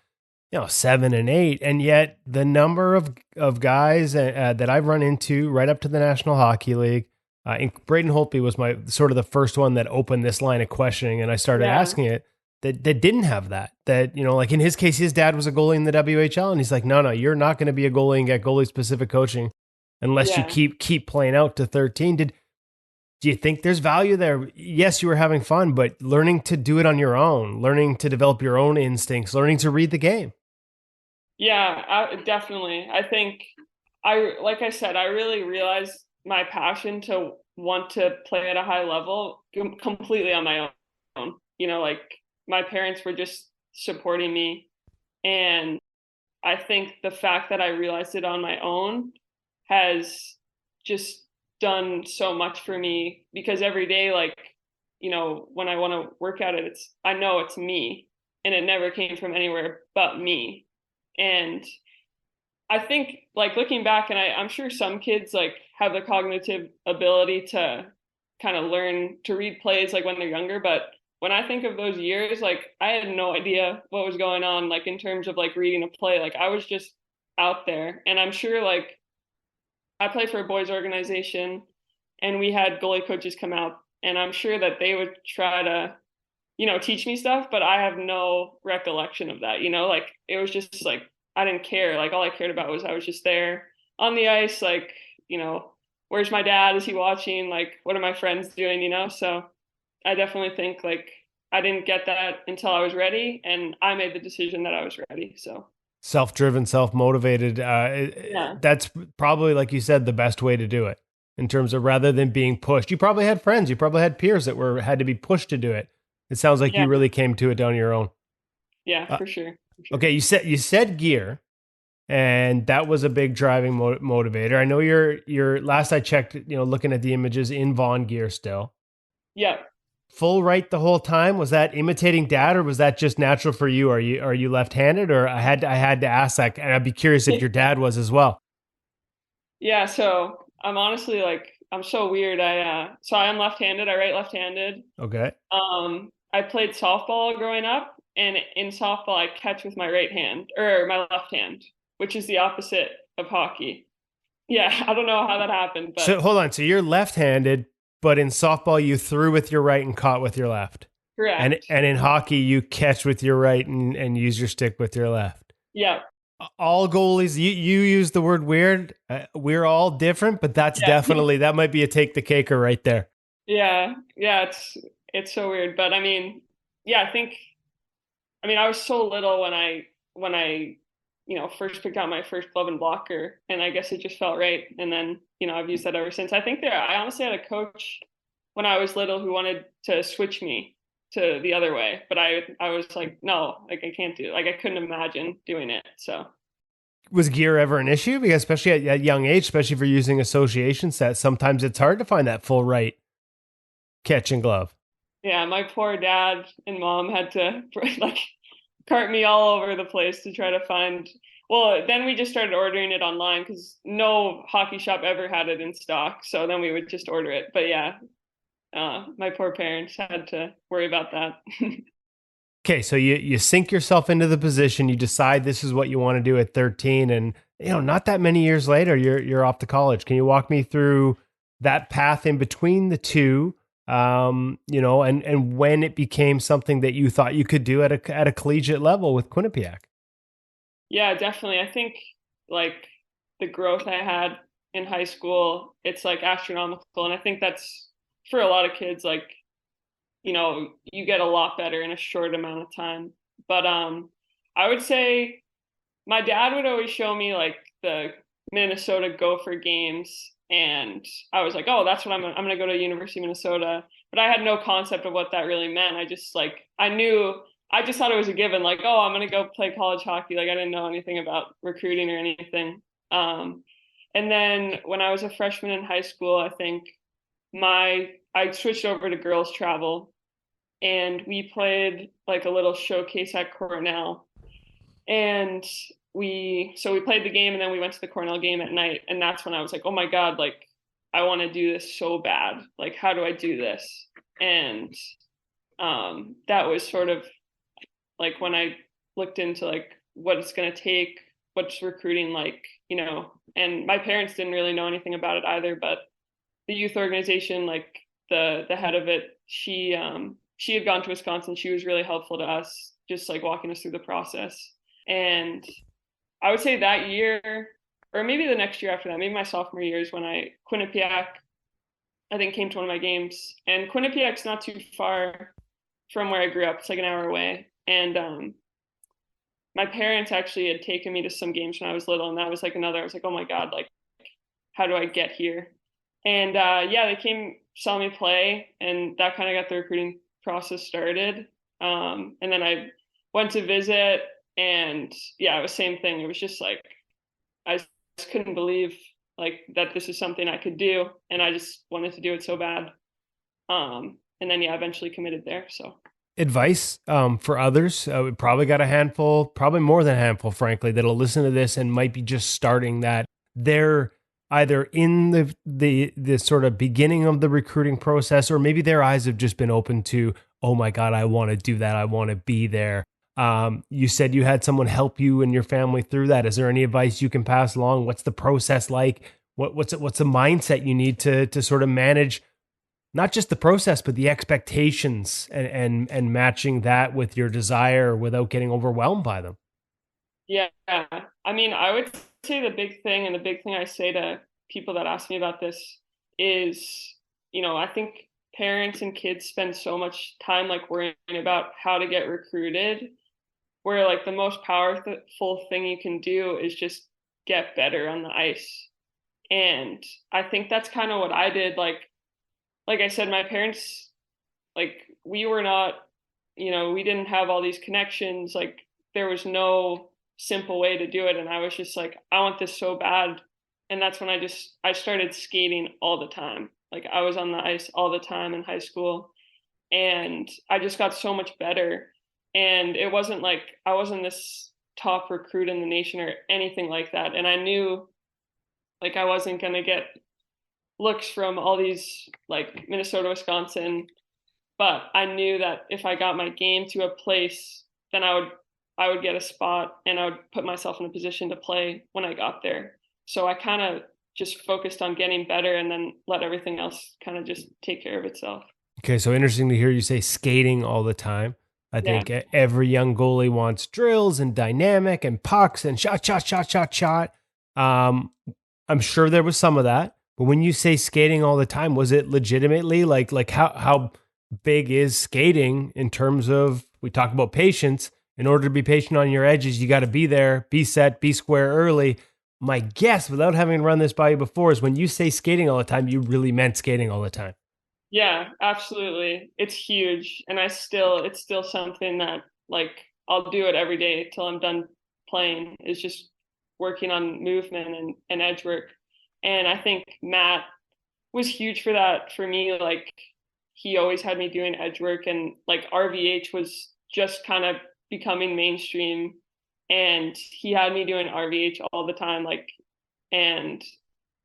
7 and 8. And yet the number of guys that I've run into right up to the National Hockey League, and Braden Holtby was my sort of the first one that opened this line of questioning. And I started asking it that didn't have that, like in his case, his dad was a goalie in the WHL. And he's like, no, you're not going to be a goalie and get goalie specific coaching unless you keep playing out to 13. Do you think there's value there? Yes, you were having fun, but learning to do it on your own, learning to develop your own instincts, learning to read the game. Yeah, definitely. I think like I said, I really realized my passion to want to play at a high level completely on my own. Like my parents were just supporting me. And I think the fact that I realized it on my own has just done so much for me, because every day, like, when I want to work at it, I know it's me and it never came from anywhere but me. And I think like looking back, and I'm sure some kids like have the cognitive ability to kind of learn to read plays like when they're younger. But when I think of those years, like I had no idea what was going on, like in terms of like reading a play. Like I was just out there. And I'm sure like I play for a boys organization and we had goalie coaches come out, and I'm sure that they would try to, teach me stuff, but I have no recollection of that, like it was just like, I didn't care. Like all I cared about was I was just there on the ice. Like, where's my dad? Is he watching? Like, what are my friends doing? So I definitely think like I didn't get that until I was ready, and I made the decision that I was ready. So self-driven, self-motivated. That's probably, like you said, the best way to do it in terms of rather than being pushed. You probably had friends, you probably had peers that had to be pushed to do it. It sounds like you really came to it on your own. Yeah, for sure. Okay, you said gear, and that was a big driving motivator. I know you're last I checked, looking at the images, in Vaughn gear still. Yeah. Full right the whole time? Was that imitating dad, or was that just natural for you? Are you left-handed? Or I had to ask that, and I'd be curious if your dad was as well. Yeah, so I'm honestly like, I'm so weird. So I am left-handed. I write left-handed. Okay. I played softball growing up, and in softball I catch with my right hand, or my left hand, which is the opposite of hockey. Yeah, I don't know how that happened. But so hold on. So you're left-handed, but in softball you threw with your right and caught with your left. Correct. And in hockey you catch with your right and use your stick with your left. Yeah. All goalies, you use the word weird. We're all different, but that's definitely, that might be a take the caker right there. Yeah. It's so weird. But I mean, yeah, I was so little when I first picked out my first glove and blocker, and I guess it just felt right. And then, I've used that ever since. I think I honestly had a coach when I was little who wanted to switch me to the other way, but I was like, no, like I can't do it. Like I couldn't imagine doing it. So was gear ever an issue? Because especially at a young age, especially for using association sets, sometimes it's hard to find that full right catch and glove. Yeah, my poor dad and mom had to like cart me all over the place to try to find. Well, then we just started ordering it online because no hockey shop ever had it in stock. So then we would just order it. But yeah, my poor parents had to worry about that. Okay, so you sink yourself into the position. You decide this is what you want to do at 13, and not that many years later, you're off to college. Can you walk me through that path in between the two? And when it became something that you thought you could do at a collegiate level with Quinnipiac. Yeah, definitely. I think like the growth I had in high school, it's like astronomical. And I think that's for a lot of kids, like, you know, you get a lot better in a short amount of time. But I would say my dad would always show me like the Minnesota Gopher games, and I was like, oh, that's what I'm gonna go to University of Minnesota. But I had no concept of what that really meant. I just like I just thought it was a given, like, oh, I'm gonna go play college hockey. Like I didn't know anything about recruiting or anything. And then when I was a freshman in high school, I think I switched over to girls travel, and we played like a little showcase at Cornell. And we played the game, and then we went to the Cornell game at night, and that's when I was like, oh my God, like I want to do this so bad. Like, how do I do this? And that was sort of like when I looked into like what it's going to take, what's recruiting like, you know, and my parents didn't really know anything about it either, but the youth organization, like the head of it, she had gone to Wisconsin. She was really helpful to us, just like walking us through the process. And I would say that year, or maybe the next year after that, maybe my sophomore year, is when Quinnipiac, I think, came to one of my games. And Quinnipiac's not too far from where I grew up. It's like an hour away. And my parents actually had taken me to some games when I was little, and that was like I was like, oh my God, like, how do I get here? And yeah, they came, saw me play, and that kind of got the recruiting process started. And then I went to visit, and yeah, it was the same thing. It was just like, I just couldn't believe like that this is something I could do, and I just wanted to do it so bad. And then yeah, eventually committed there. So advice for others? We probably got a handful, probably more than a handful, frankly, that'll listen to this and might be just starting that. They're either in the sort of beginning of the recruiting process, or maybe their eyes have just been open to, oh my God, I want to do that. I want to be there. You said you had someone help you and your family through that. Is there any advice you can pass along? What's the process like? What's the mindset you need to sort of manage not just the process, but the expectations and matching that with your desire without getting overwhelmed by them? yeah, I mean, I would say the big thing, and the big thing I say to people that ask me about this is, you know, I think parents and kids spend so much time like worrying about how to get recruited, where like the most powerful thing you can do is just get better on the ice. And I think that's kind of what I did. Like I said, my parents, like we were not, you know, we didn't have all these connections. Like there was no simple way to do it. And I was just like, I want this so bad. And that's when I started skating all the time. Like I was on the ice all the time in high school, and I just got so much better. And it wasn't like I wasn't this top recruit in the nation or anything like that. And I knew like I wasn't going to get looks from all these like Minnesota, Wisconsin, but I knew that if I got my game to a place, then I would get a spot, and I would put myself in a position to play when I got there. So I kind of just focused on getting better, and then let everything else kind of just take care of itself. Okay, so interesting to hear you say skating all the time. I think every young goalie wants drills and dynamic and pucks and shot. I'm sure there was some of that, but when you say skating all the time, was it legitimately like how big is skating in terms of, we talk about patience? In order to be patient on your edges, you got to be there, be set, be square early. My guess, without having run this by you before, is when you say skating all the time, you really meant skating all the time. Yeah, absolutely. It's huge. And it's still something that like I'll do it every day till I'm done playing, is just working on movement and edge work. And I think Matt was huge for that for me. Like he always had me doing edge work, and like RVH was just kind of becoming mainstream, and he had me doing RVH all the time. Like, and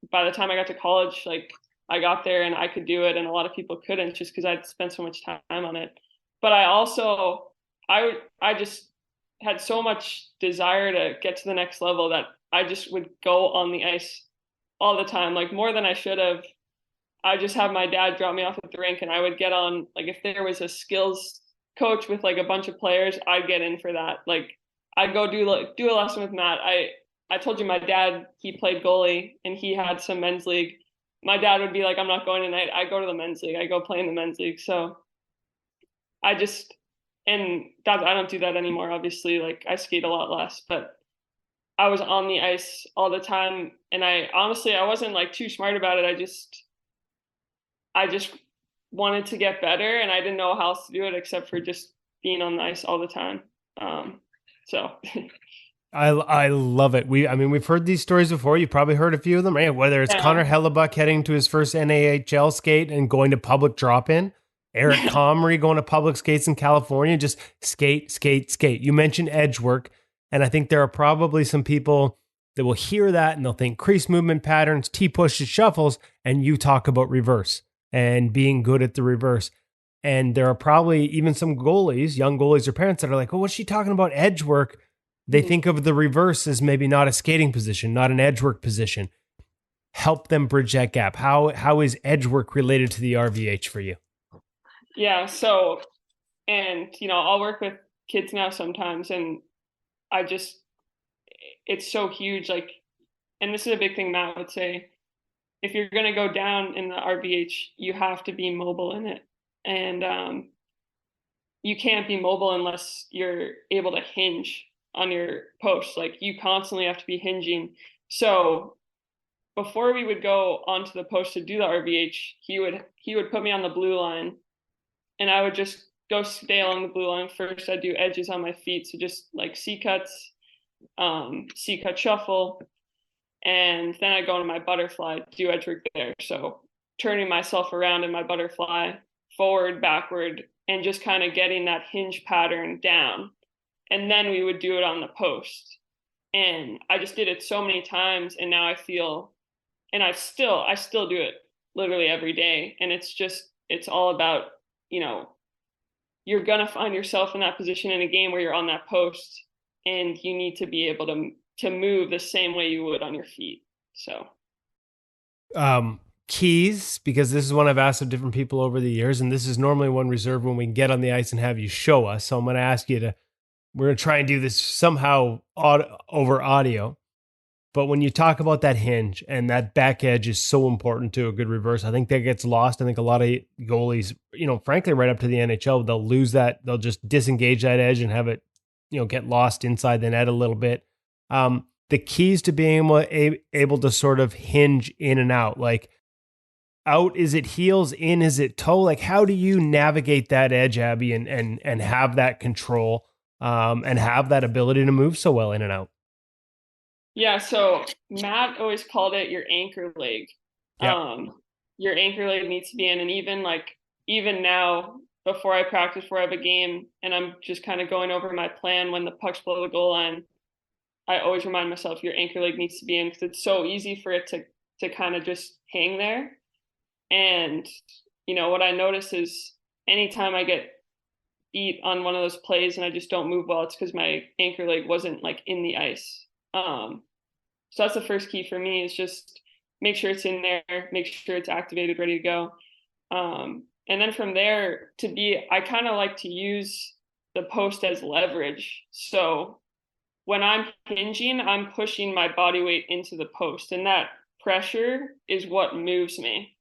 by the time I got to college, like I got there and I could do it, and a lot of people couldn't just because I'd spent so much time on it. But I just had so much desire to get to the next level that I just would go on the ice all the time, like more than I should have. I just have my dad drop me off at the rink, and I would get on, like if there was a skills coach with like a bunch of players, I'd get in for that. Like I'd go do a lesson with Matt. I told you my dad, he played goalie and he had some men's league. My dad would be like, I'm not going tonight. I go to the men's league. I go play in the men's league. So I just, and that I don't do that anymore. Obviously, like I skate a lot less, but I was on the ice all the time. And I honestly, I wasn't like too smart about it. I just wanted to get better and I didn't know how else to do it except for just being on the ice all the time. So I love it. We've heard these stories before. You've probably heard a few of them, right? Whether it's Connor Hellebuck heading to his first NAHL skate and going to public drop-in, Eric Comrie going to public skates in California, just skate, skate, skate. You mentioned edge work, and I think there are probably some people that will hear that and they'll think crease movement patterns, T-pushes, shuffles, and you talk about reverse and being good at the reverse. And there are probably even some goalies, young goalies or parents that are like, oh, what's she talking about edge work? They think of the reverse as maybe not a skating position, not an edge work position. Help them bridge that gap. How is edge work related to the RVH for you? Yeah, so, and, I'll work with kids now sometimes, and it's so huge. Like, and this is a big thing Matt would say, if you're going to go down in the RVH, you have to be mobile in it. And you can't be mobile unless you're able to hinge on your post. Like you constantly have to be hinging. So before we would go onto the post to do the RVH, he would put me on the blue line and I would just go stay along the blue line. First I'd do edges on my feet. So just like C-cuts, C-cut shuffle. And then I'd go into my butterfly, do edge work there. So turning myself around in my butterfly, forward, backward, and just kind of getting that hinge pattern down. And then we would do it on the post. And I just did it so many times. And now I feel, and I still do it literally every day. And it's all about, you're going to find yourself in that position in a game where you're on that post and you need to be able to move the same way you would on your feet. So, keys, because this is one I've asked of different people over the years. And this is normally one reserved when we can get on the ice and have you show us. So I'm going to ask you we're going to try and do this somehow over audio. But when you talk about that hinge and that back edge is so important to a good reverse, I think that gets lost. I think a lot of goalies, frankly, right up to the NHL, they'll lose that. They'll just disengage that edge and have it, get lost inside the net a little bit. The keys to being able to sort of hinge in and out, like out, is it heels, in, is it toe? Like, how do you navigate that edge, Abbie, and have that control? And have that ability to move so well in and out? Yeah, so Matt always called it your anchor leg. Yep. Your anchor leg needs to be in, and even now, before I practice, before I have a game, and I'm just kind of going over my plan when the puck's below the goal line, I always remind myself your anchor leg needs to be in because it's so easy for it to kind of just hang there. And what I notice is anytime I get beat on one of those plays and I just don't move well, it's because my anchor leg wasn't like in the ice. So that's the first key for me, is just make sure it's in there, make sure it's activated, ready to go. And then from there I kind of like to use the post as leverage. So when I'm hinging, I'm pushing my body weight into the post, and that pressure is what moves me.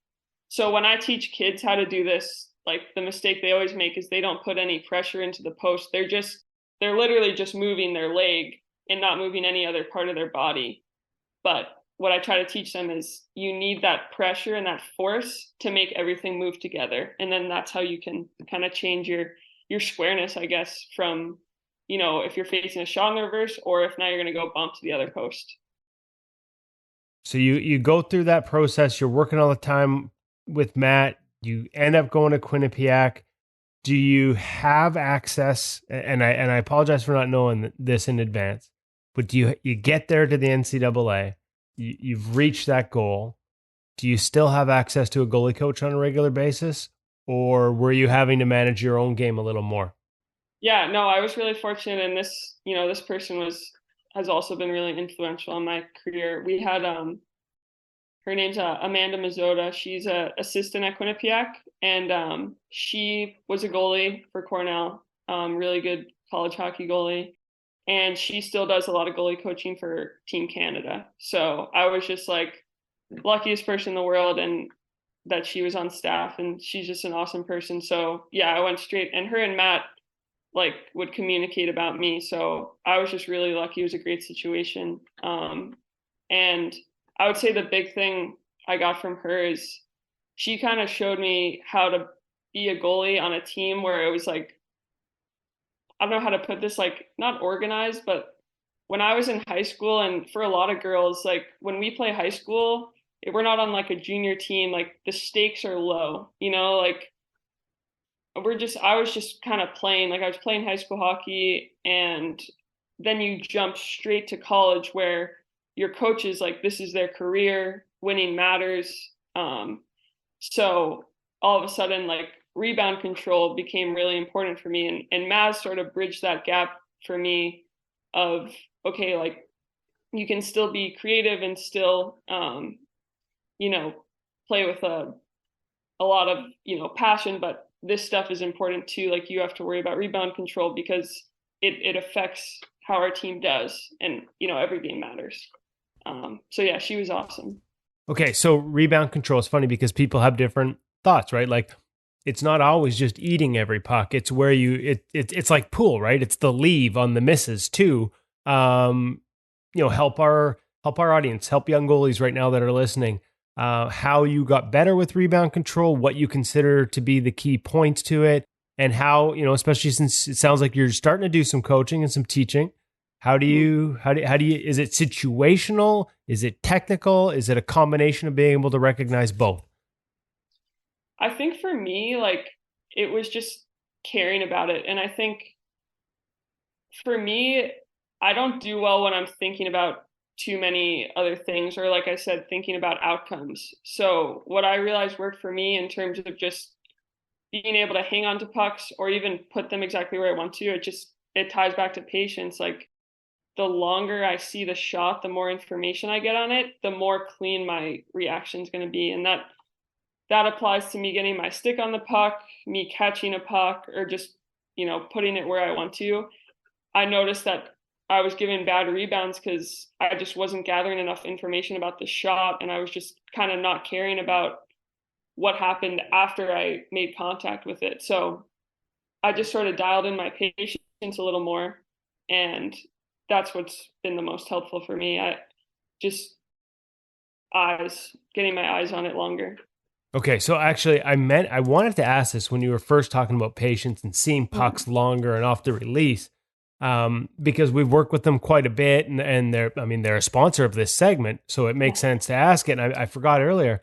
So when I teach kids how to do this, like the mistake they always make is they don't put any pressure into the post. They're literally just moving their leg and not moving any other part of their body. But what I try to teach them is you need that pressure and that force to make everything move together. And then that's how you can kind of change your squareness, I guess, from, if you're facing a shot in the reverse, or if now you're going to go bump to the other post. So you go through that process. You're working all the time with Matt. You end up going to Quinnipiac. Do you have access? And I apologize for not knowing this in advance, but do you get there to the NCAA? You've reached that goal. Do you still have access to a goalie coach on a regular basis, or were you having to manage your own game a little more? Yeah, no, I was really fortunate, and this person has also been really influential in my career. We had her name's Amanda Mazzotta. She's an assistant at Quinnipiac, and she was a goalie for Cornell, really good college hockey goalie. and she still does a lot of goalie coaching for Team Canada. So I was just like luckiest person in the world, and that she was on staff, and she's just an awesome person. So yeah, I went straight, and her and Matt like would communicate about me. So I was just really lucky. It was a great situation. And I would say the big thing I got from her is she kind of showed me how to be a goalie on a team where it was like, I don't know how to put this, like not organized, but when I was in high school, and for a lot of girls, like when we play high school, we're not on like a junior team, like the stakes are low, like I was just kind of playing, like I was playing high school hockey, and then you jump straight to college where your coach is like, this is their career, winning matters. So all of a sudden, like rebound control became really important for me. And Maz sort of bridged that gap for me of, okay, like you can still be creative and still, play with a lot of, passion, but this stuff is important too. Like you have to worry about rebound control because it affects how our team does, and, every game matters. So yeah, she was awesome. Okay, so rebound control is funny because people have different thoughts, right? Like it's not always just eating every puck. It's where it's like pool, right? It's the leave on the misses too. Help our audience, help young goalies right now that are listening. How you got better with rebound control, what you consider to be the key points to it, and how, especially since it sounds like you're starting to do some coaching and some teaching. How do you, is it situational? Is it technical? Is it a combination of being able to recognize both? I think for me, like it was just caring about it. And I think for me, I don't do well when I'm thinking about too many other things, or like I said, thinking about outcomes. So what I realized worked for me in terms of just being able to hang on to pucks or even put them exactly where I want to, it ties back to patience. Like the longer I see the shot, the more information I get on it, the more clean my reaction is going to be. And that applies to me getting my stick on the puck, me catching a puck, or just, putting it where I want to. I noticed that I was giving bad rebounds because I just wasn't gathering enough information about the shot, and I was just kind of not caring about what happened after I made contact with it. So I just sort of dialed in my patience a little more, and that's what's been the most helpful for me. I just getting my eyes on it longer. Okay, so actually I wanted to ask this when you were first talking about patience and seeing pucks longer and off the release. Because we've worked with them quite a bit, and they're a sponsor of this segment, so it makes sense to ask it. And I forgot earlier,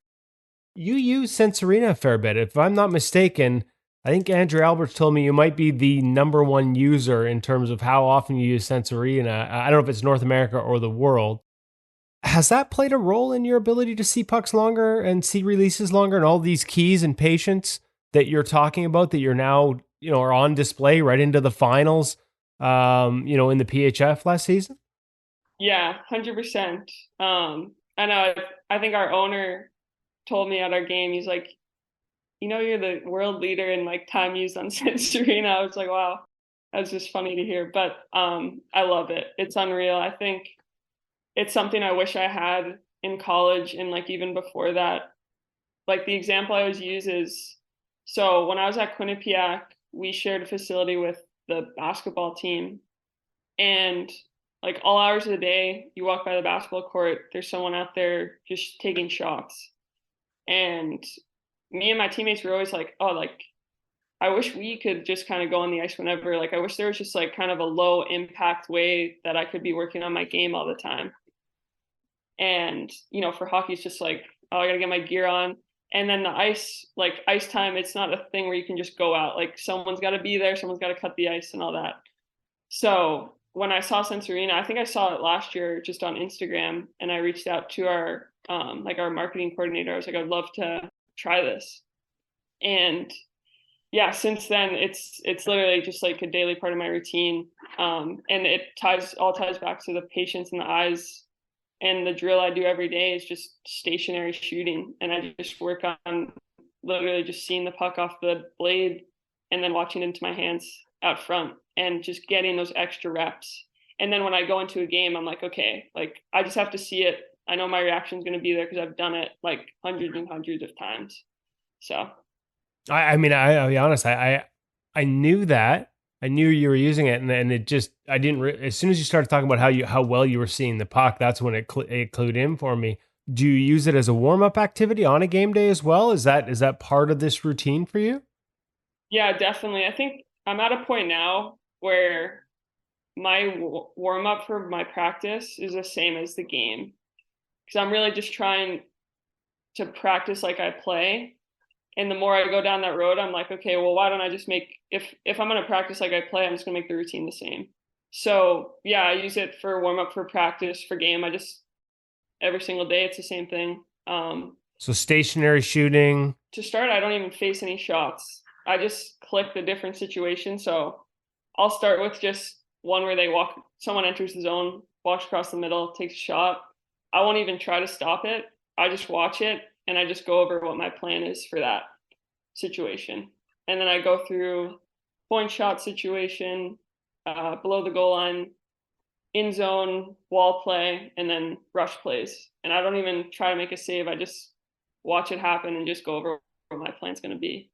you use Sensorina a fair bit. If I'm not mistaken, I think Andrew Alberts told me you might be the number one user in terms of how often you use Sensorina. I don't know if it's North America or the world. Has that played a role in your ability to see pucks longer and see releases longer and all these keys and patience that you're talking about that you're now, are on display right into the finals? In the PHF last season? Yeah, 100%. I know. I think our owner told me at our game, he's like, you're the world leader in like time used on Sensorina. I was like, wow, that's just funny to hear. But I love it. It's unreal. I think it's something I wish I had in college, and like even before that. Like the example I always use is, so when I was at Quinnipiac, we shared a facility with the basketball team, and like all hours of the day you walk by the basketball court, there's someone out there just taking shots. And me and my teammates were always like, oh, like I wish we could just kind of go on the ice whenever. Like I wish there was just like kind of a low impact way that I could be working on my game all the time. And for hockey, it's just like, oh, I gotta get my gear on. And then the ice, like ice time, it's not a thing where you can just go out. Like someone's got to be there, someone's got to cut the ice and all that. So when I saw Sensorina, I think I saw it last year just on Instagram, and I reached out to our our marketing coordinator. I was like, I'd love to try this. And yeah, since then it's literally just like a daily part of my routine. And it all ties back to the patience in the eyes. And the drill I do every day is just stationary shooting. And I just work on literally just seeing the puck off the blade and then watching it into my hands out front and just getting those extra reps. And then when I go into a game, I'm like, okay, like I just have to see it. I know my reaction is going to be there because I've done it like hundreds and hundreds of times. So I mean, I'll be honest. I knew that. I knew you were using it, and it just I didn't. As soon as you started talking about how well you were seeing the puck, that's when it clued in for me. Do you use it as a warm up activity on a game day as well? Is that part of this routine for you? yeah, definitely. I think I'm at a point now where my warm up for my practice is the same as the game because I'm really just trying to practice like I play. And the more I go down that road, I'm like, okay, well, why don't I just make if I'm gonna practice like I play, I'm just gonna make the routine the same. So yeah, I use it for warm up, for practice, for game. I just every single day it's the same thing. So stationary shooting. To start, I don't even face any shots. I just click the different situations. So I'll start with just one where someone enters the zone, walks across the middle, takes a shot. I won't even try to stop it. I just watch it and I just go over what my plan is for that situation. And then I go through point shot situation, below the goal line, in zone, wall play, and then rush plays. And I don't even try to make a save. I just watch it happen and just go over what my plan's going to be.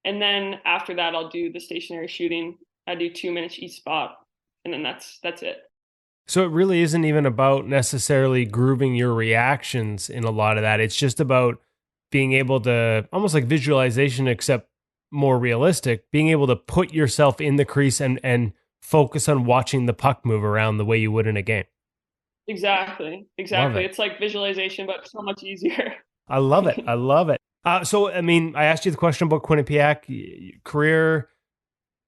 And then after that, I'll do the stationary shooting. I do 2 minutes each spot, and then that's it. So it really isn't even about necessarily grooving your reactions in a lot of that. It's just about being able to, almost like visualization, except more realistic, being able to put yourself in the crease and focus on watching the puck move around the way you would in a game. Exactly. It's like visualization, but so much easier. I love it. I love it. So, I mean, I asked you the question about Quinnipiac career.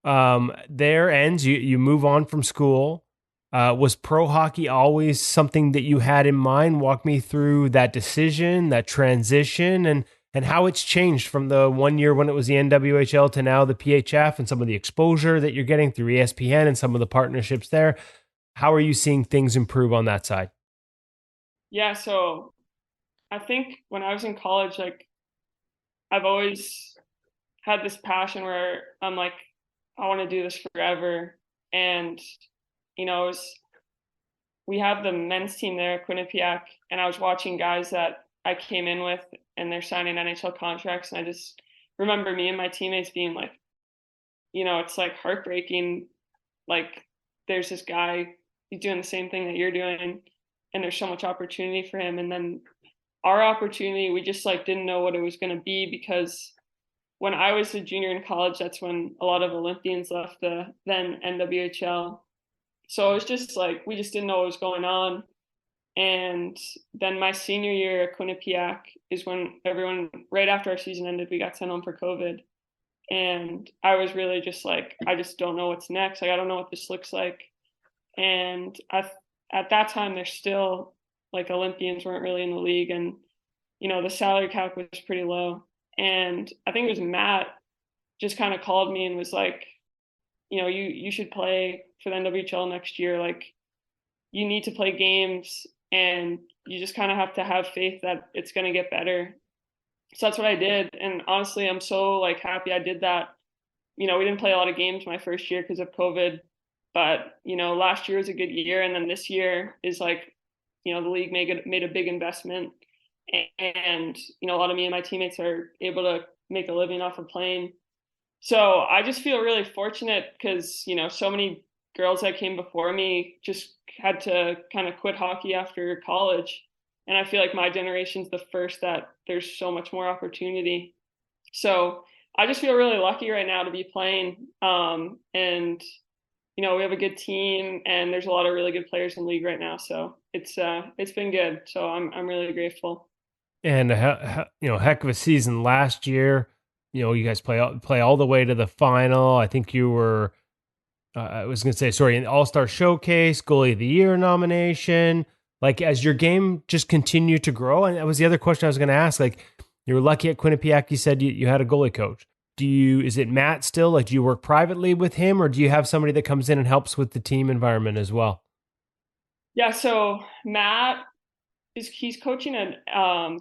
There ends. You move on from school. Was pro hockey always something that you had in mind? Walk me through that decision, that transition, and how it's changed from the 1 year when it was the NWHL to now the PHF, and some of the exposure that you're getting through ESPN and some of the partnerships there. How are you seeing things improve on that side? Yeah, so I think when I was in college, like I've always had this passion where I'm like, I want to do this forever. And, we have the men's team there at Quinnipiac, and I was watching guys that I came in with and they're signing NHL contracts. And I just remember me and my teammates being like, it's like heartbreaking. Like there's this guy, he's doing the same thing that you're doing, and there's so much opportunity for him. And then our opportunity, we just like didn't know what it was going to be, because when I was a junior in college, that's when a lot of Olympians left the then NWHL. So it was just like, we just didn't know what was going on. And then my senior year at Quinnipiac is when everyone, right after our season ended, we got sent home for COVID. And I was really just like, I just don't know what's next. Like, I don't know what this looks like. And at that time, there's still like Olympians weren't really in the league, and, the salary cap was pretty low. And I think it was Matt just kind of called me and was like, you should play for the NWHL next year. Like, you need to play games, and you just kind of have to have faith that it's going to get better. So that's what I did. And honestly, I'm so like happy I did that. We didn't play a lot of games my first year because of COVID, but, last year was a good year. And then this year is like, the league made a big investment, and, a lot of me and my teammates are able to make a living off of playing. So I just feel really fortunate because, so many girls that came before me just had to kind of quit hockey after college. And I feel like my generation's the first that there's so much more opportunity. So I just feel really lucky right now to be playing. And, we have a good team, and there's a lot of really good players in the league right now. So it's been good. So I'm really grateful. And heck of a season last year. You guys play all the way to the final. I think you were, I was going to say, sorry, an All-Star Showcase, Goalie of the Year nomination. Like, as your game just continued to grow, and that was the other question I was going to ask. Like, you were lucky at Quinnipiac. You said you had a goalie coach. Is it Matt still? Like, do you work privately with him, or do you have somebody that comes in and helps with the team environment as well? Yeah, so Matt he's coaching at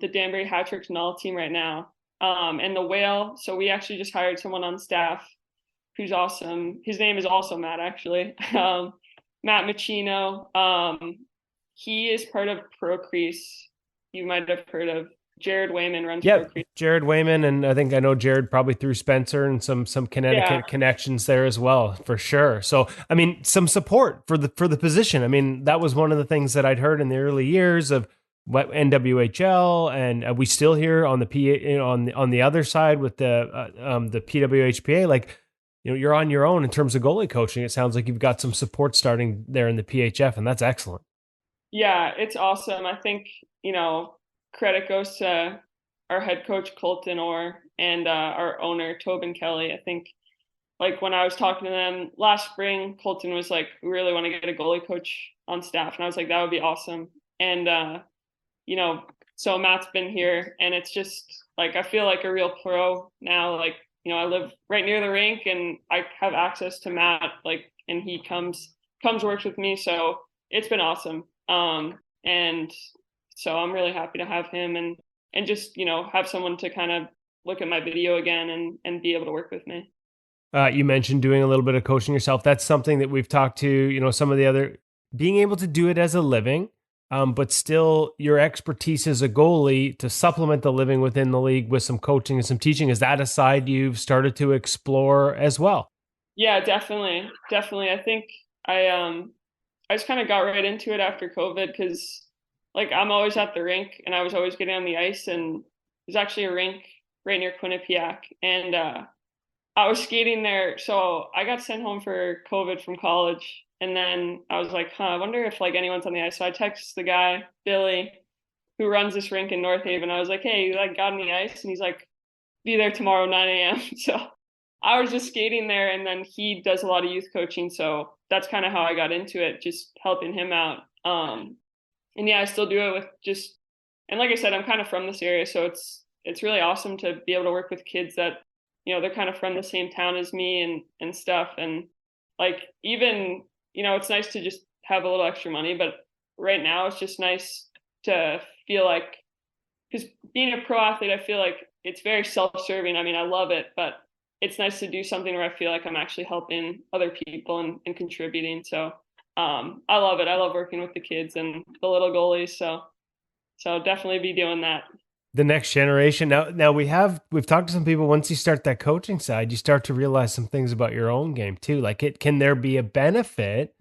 the Danbury Hat-Tricks Null team right now. And the Whale, so we actually just hired someone on staff who's awesome. His name is also Matt, actually. Matt Machino. He is part of Pro Crease. You might have heard of Jared Wayman runs Pro Crease. Jared Wayman, and I know Jared probably through Spencer and some Connecticut connections there as well, for sure. So, I mean, some support for the position. I mean, that was one of the things that I'd heard in the early years of what NWHL, and we still hear on the on the other side with the PWHPA, like, you know, you're on your own in terms of goalie coaching. It sounds like you've got some support starting there in the PHF, and that's excellent. Yeah, it's awesome. I think, you know, credit goes to our head coach Colton Orr and our owner Tobin Kelly. I think, like, when I was talking to them last spring, Colton was like, "We really want to get a goalie coach on staff," and I was like, "That would be awesome." And you know, so Matt's been here, and it's just like I feel like a real pro now. Like, you know, I live right near the rink, and I have access to Matt. Like, and he comes works with me, so it's been awesome. And so I'm really happy to have him and just, you know, have someone to kind of look at my video again and be able to work with me. You mentioned doing a little bit of coaching yourself. That's something that we've talked to, you know, some of the other, being able to do it as a living, but still your expertise as a goalie to supplement the living within the league with some coaching and some teaching. Is that a side you've started to explore as well? Yeah, definitely. I think I just kind of got right into it after COVID because, like, I'm always at the rink and I was always getting on the ice, and there's actually a rink right near Quinnipiac, and I was skating there. So I got sent home for COVID from college, and then I was like, I wonder if, like, anyone's on the ice. So I texted the guy, Billy, who runs this rink in North Haven. I was like, "Hey, you, like, got on the ice?" And he's like, "Be there tomorrow, 9 a.m. So I was just skating there, and then he does a lot of youth coaching. So that's kind of how I got into it, just helping him out. And yeah, I still do it with just, and like I said, I'm kind of from this area, so it's really awesome to be able to work with kids that, you know, they're kind of from the same town as me and stuff. And, like, even, you know, it's nice to just have a little extra money, but right now it's just nice to feel like, because being a pro athlete, I feel like it's very self-serving. I mean, I love it, but it's nice to do something where I feel like I'm actually helping other people and contributing. So I love it. I love working with the kids and the little goalies. So definitely be doing that. The next generation. Now we've talked to some people. Once you start that coaching side, you start to realize some things about your own game too. Like, can there be a benefit?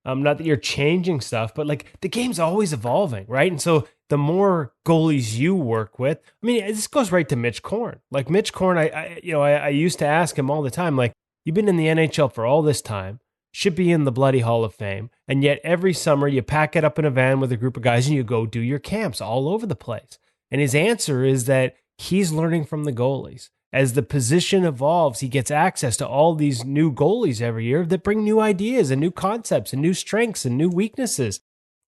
Not that you're changing stuff, but, like, the game's always evolving, right? And so the more goalies you work with, I mean, this goes right to Mitch Korn. Like, Mitch Korn, I used to ask him all the time, like, you've been in the NHL for all this time, should be in the bloody Hall of Fame, and yet every summer you pack it up in a van with a group of guys and you go do your camps all over the place. And his answer is that he's learning from the goalies. As the position evolves, he gets access to all these new goalies every year that bring new ideas and new concepts and new strengths and new weaknesses.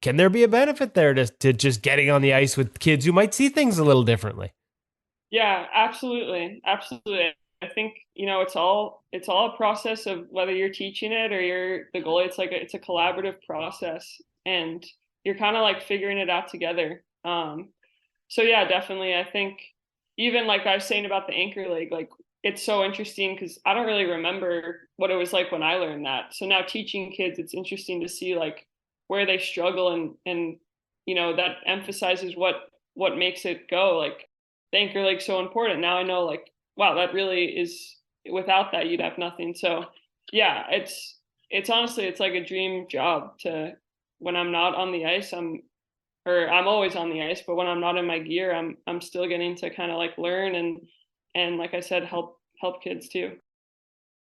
Can there be a benefit there to just getting on the ice with kids who might see things a little differently? Yeah, absolutely. Absolutely. I think, you know, it's all a process of whether you're teaching it or you're the goalie. It's like it's a collaborative process, and you're kind of like figuring it out together. So yeah, definitely. I think even like I was saying about the anchor leg, like, it's so interesting because I don't really remember what it was like when I learned that. So now teaching kids, it's interesting to see, like, where they struggle and you know, that emphasizes what makes it go. Like, the anchor leg's so important. Now I know, like, wow, that really is, without that you'd have nothing. So yeah, it's honestly, it's like a dream job to, when I'm not on the ice, I'm always on the ice, but when I'm not in my gear, I'm still getting to kind of, like, learn and like I said, help kids too.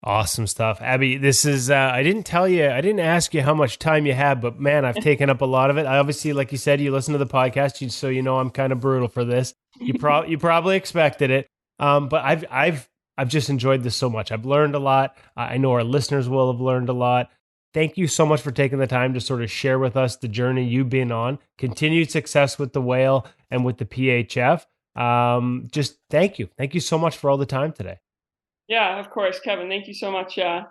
Awesome stuff. Abbie, this is, I didn't ask you how much time you had, but man, I've taken up a lot of it. I obviously, like you said, you listen to the podcast, so you know I'm kind of brutal for this. You probably expected it. But I've just enjoyed this so much. I've learned a lot. I know our listeners will have learned a lot. Thank you so much for taking the time to sort of share with us the journey you've been on. Continued success with the Whale and with the PHF. Just thank you. Thank you so much for all the time today. Yeah, of course, Kevin. Thank you so much. I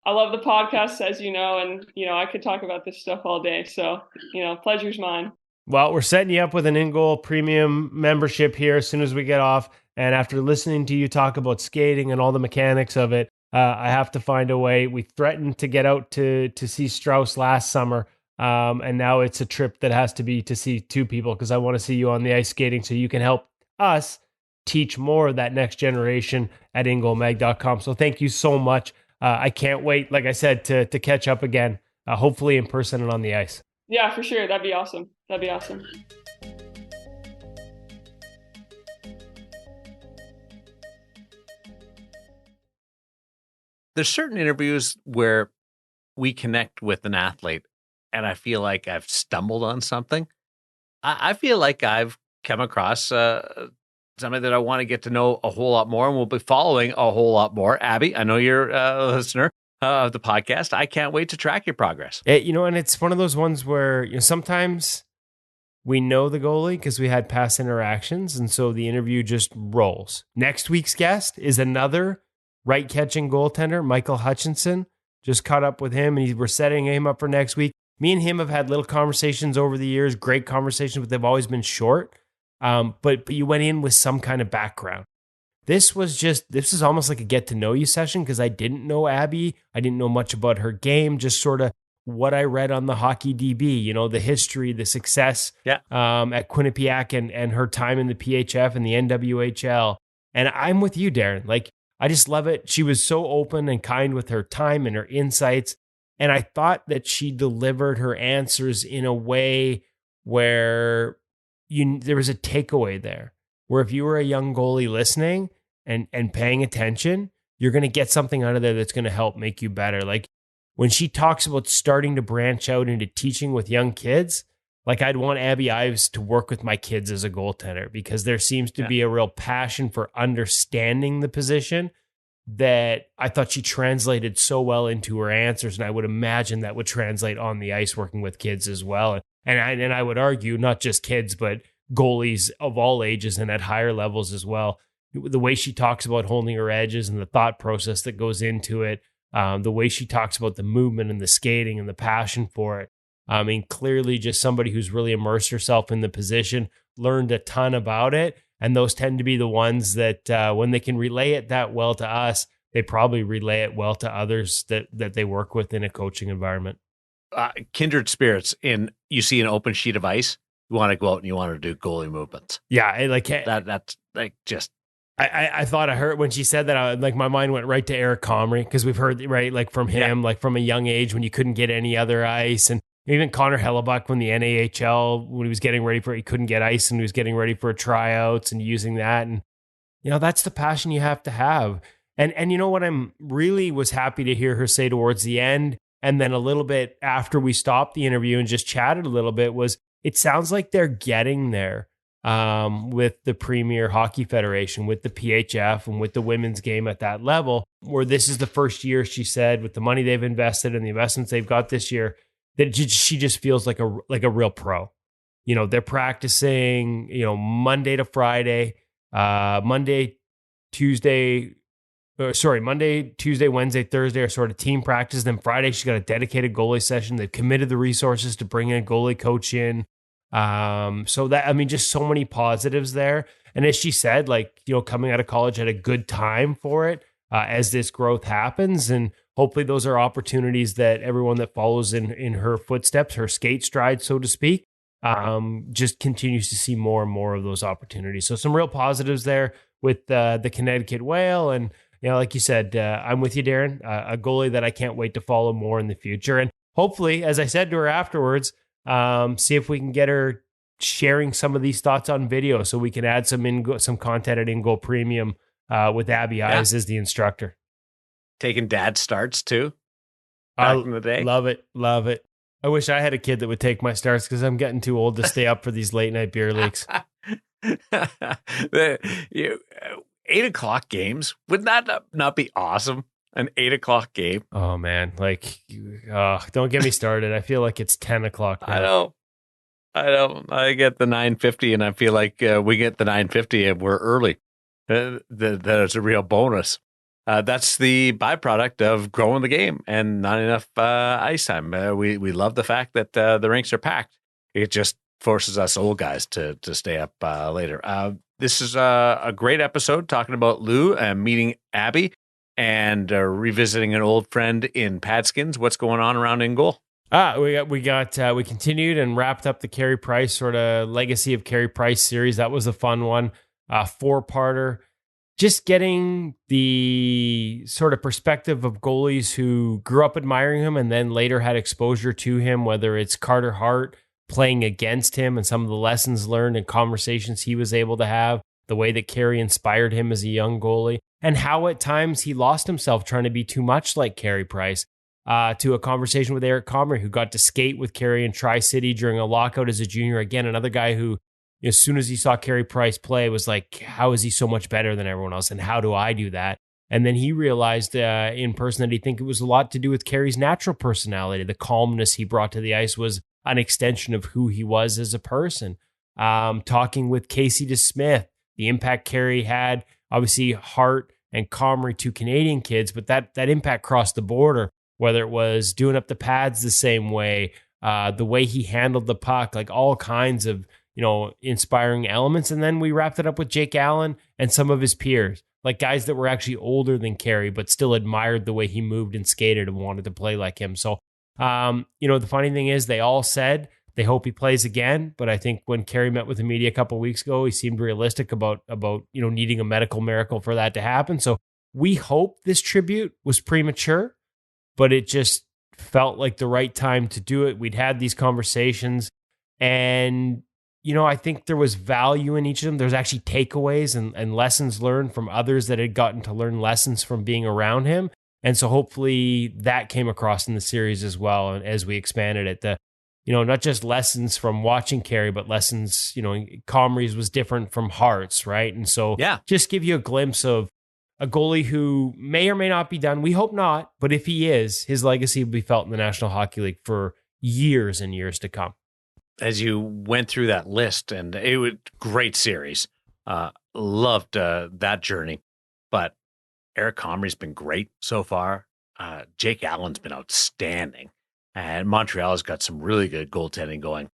love the podcast, as you know, and, you know, I could talk about this stuff all day. So, you know, pleasure's mine. Well, we're setting you up with an InGoal premium membership here as soon as we get off. And after listening to you talk about skating and all the mechanics of it, I have to find a way. We threatened to get out to see Strauss last summer. And now it's a trip that has to be to see two people because I want to see you on the ice skating so you can help us teach more of that next generation at InGoalMag.com. So thank you so much. I can't wait, like I said, to catch up again, hopefully in person and on the ice. Yeah, for sure. That'd be awesome. That'd be awesome. There's certain interviews where we connect with an athlete and I feel like I've stumbled on something. I feel like I've come across something that I want to get to know a whole lot more, and we'll be following a whole lot more. Abbie, I know you're a listener of the podcast. I can't wait to track your progress. And it's one of those ones where sometimes we know the goalie because we had past interactions, and so the interview just rolls. Next week's guest is another right-catching goaltender, Michael Hutchinson. Just caught up with him, and we're setting him up for next week. Me and him have had little conversations over the years, great conversations, but they've always been short. But you went in with some kind of background. This is almost like a get to know you session because I didn't know Abbie. I didn't know much about her game, just sort of what I read on the Hockey DB, the history, the success at Quinnipiac and her time in the PHF and the NWHL. And I'm with you, Darren. Like, I just love it. She was so open and kind with her time and her insights. And I thought that she delivered her answers in a way where there was a takeaway there, where if you were a young goalie listening and paying attention, you're going to get something out of there that's going to help make you better. Like when she talks about starting to branch out into teaching with young kids, like I'd want Abbie Ives to work with my kids as a goaltender because there seems to be a real passion for understanding the position that I thought she translated so well into her answers. And I would imagine that would translate on the ice working with kids as well. And I would argue not just kids, but goalies of all ages and at higher levels as well. The way she talks about holding her edges and the thought process that goes into it, the way she talks about the movement and the skating and the passion for it. I mean, clearly just somebody who's really immersed herself in the position, learned a ton about it. And those tend to be the ones that when they can relay it that well to us, they probably relay it well to others that they work with in a coaching environment. Kindred spirits you see an open sheet of ice, you want to go out and you want to do goalie movements. Yeah. That's like just. I thought I heard when she said that, my mind went right to Eric Comrie because we've heard, right, like from him, like from a young age when you couldn't get any other ice. And even Connor Hellebuck when the NAHL, when he was getting ready he couldn't get ice and he was getting ready for tryouts and using that. And, that's the passion you have to have. And what I'm really was happy to hear her say towards the end, and then a little bit after we stopped the interview and just chatted a little bit, was it sounds like they're getting there with the Premier Hockey Federation, with the PHF and with the women's game at that level, where this is the first year, she said, with the money they've invested and the investments they've got this year, that she just feels like a real pro. They're practicing, Monday to Friday, Monday, Tuesday, Wednesday, Thursday are sort of team practice. Then Friday, she's got a dedicated goalie session. They've committed the resources to bring a goalie coach in. So that, just so many positives there. And as she said, coming out of college at a good time for it, as this growth happens. And hopefully those are opportunities that everyone that follows in her footsteps, her skate stride, so to speak, just continues to see more and more of those opportunities. So some real positives there with the Connecticut Whale. And, like you said, I'm with you, Darren, a goalie that I can't wait to follow more in the future. And hopefully, as I said to her afterwards, see if we can get her sharing some of these thoughts on video so we can add some content at InGoal Premium with Abbie Ives as the instructor. Taking dad starts too back in the day. Love it. I wish I had a kid that would take my starts because I'm getting too old to stay up for these late night beer leagues. 8 o'clock games, would that not be awesome? An 8 o'clock game. Oh man, don't get me started. I feel like it's 10 o'clock now. I know. I get the 9:50 and I feel like we get the 9:50 and we're early. That's a real bonus. That's the byproduct of growing the game and not enough ice time. We love the fact that the rinks are packed. It just forces us old guys to stay up later. This is a great episode talking about Lou and meeting Abbie. and revisiting an old friend in PadSkins. What's going on around InGoal? We continued and wrapped up the Carey Price sort of legacy of Carey Price series. That was a fun one, 4-parter. Just getting the sort of perspective of goalies who grew up admiring him and then later had exposure to him, whether it's Carter Hart playing against him and some of the lessons learned and conversations he was able to have, the way that Carey inspired him as a young goalie, and how at times he lost himself trying to be too much like Carey Price. To a conversation with Eric Comrie, who got to skate with Carey in Tri-City during a lockout as a junior. Again, another guy who, as soon as he saw Carey Price play, was like, how is he so much better than everyone else? And how do I do that? And then he realized in person that he think it was a lot to do with Carey's natural personality. The calmness he brought to the ice was an extension of who he was as a person. Talking with Casey DeSmith, the impact Carey had, obviously Hart and Comrie, two Canadian kids, but that impact crossed the border. Whether it was doing up the pads the same way, the way he handled the puck, like all kinds of, inspiring elements. And then we wrapped it up with Jake Allen and some of his peers, like guys that were actually older than Carey, but still admired the way he moved and skated and wanted to play like him. So, the funny thing is they all said they hope he plays again. But I think when Carey met with the media a couple of weeks ago, he seemed realistic about needing a medical miracle for that to happen. So we hope this tribute was premature, but it just felt like the right time to do it. We'd had these conversations and, I think there was value in each of them. There's actually takeaways and lessons learned from others that had gotten to learn lessons from being around him. And so hopefully that came across in the series as well. And as we expanded it, not just lessons from watching Carey, but lessons, Comrie's was different from Hart's, right? And so just give you a glimpse of a goalie who may or may not be done. We hope not, but if he is, his legacy will be felt in the National Hockey League for years and years to come. As you went through that list, and it was a great series, loved that journey. But Eric Comrie's been great so far. Jake Allen's been outstanding, and Montreal's got some really good goaltending going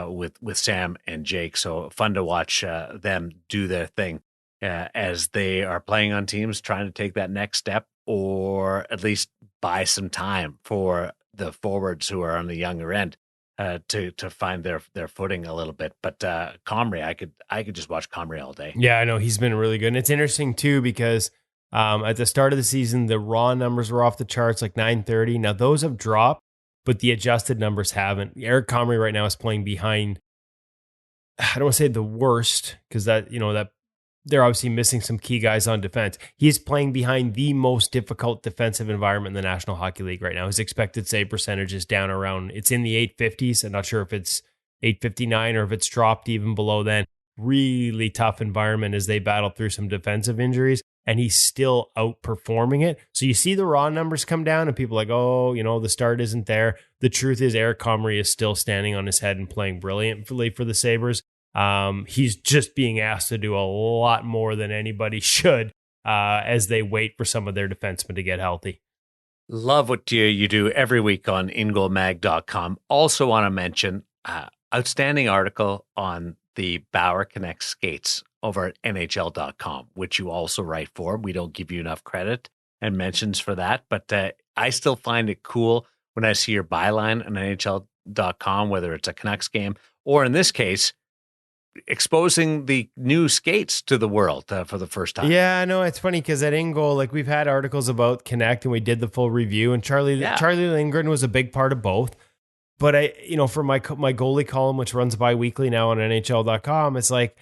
with Sam and Jake. So fun to watch them do their thing. As they are playing on teams trying to take that next step, or at least buy some time for the forwards who are on the younger end to find their footing a little bit. But Comrie, I could just watch Comrie all day. Yeah, I know he's been really good, and it's interesting too because at the start of the season, the raw numbers were off the charts, like 930. Now those have dropped, but the adjusted numbers haven't. Eric Comrie right now is playing behind. I don't want to say the worst because that they're obviously missing some key guys on defense. He's playing behind the most difficult defensive environment in the National Hockey League right now. His expected save percentage is down around, it's in the 850s. I'm not sure if it's 859 or if it's dropped even below then. Really tough environment as they battle through some defensive injuries, and he's still outperforming it. So you see the raw numbers come down and people are like, oh, the start isn't there. The truth is Eric Comrie is still standing on his head and playing brilliantly for the Sabres. He's just being asked to do a lot more than anybody should as they wait for some of their defensemen to get healthy. Love what you do every week on InGoalMag.com. Also want to mention outstanding article on the Bauer Connect skates over at NHL.com, which you also write for. We don't give you enough credit and mentions for that, but I still find it cool when I see your byline on NHL.com, whether it's a Canucks game or in this case, exposing the new skates to the world for the first time. Yeah, I know. It's funny because at InGoal, like we've had articles about Connect and we did the full review, and Charlie Lindgren was a big part of both. But for my goalie column, which runs bi-weekly now on NHL.com, it's like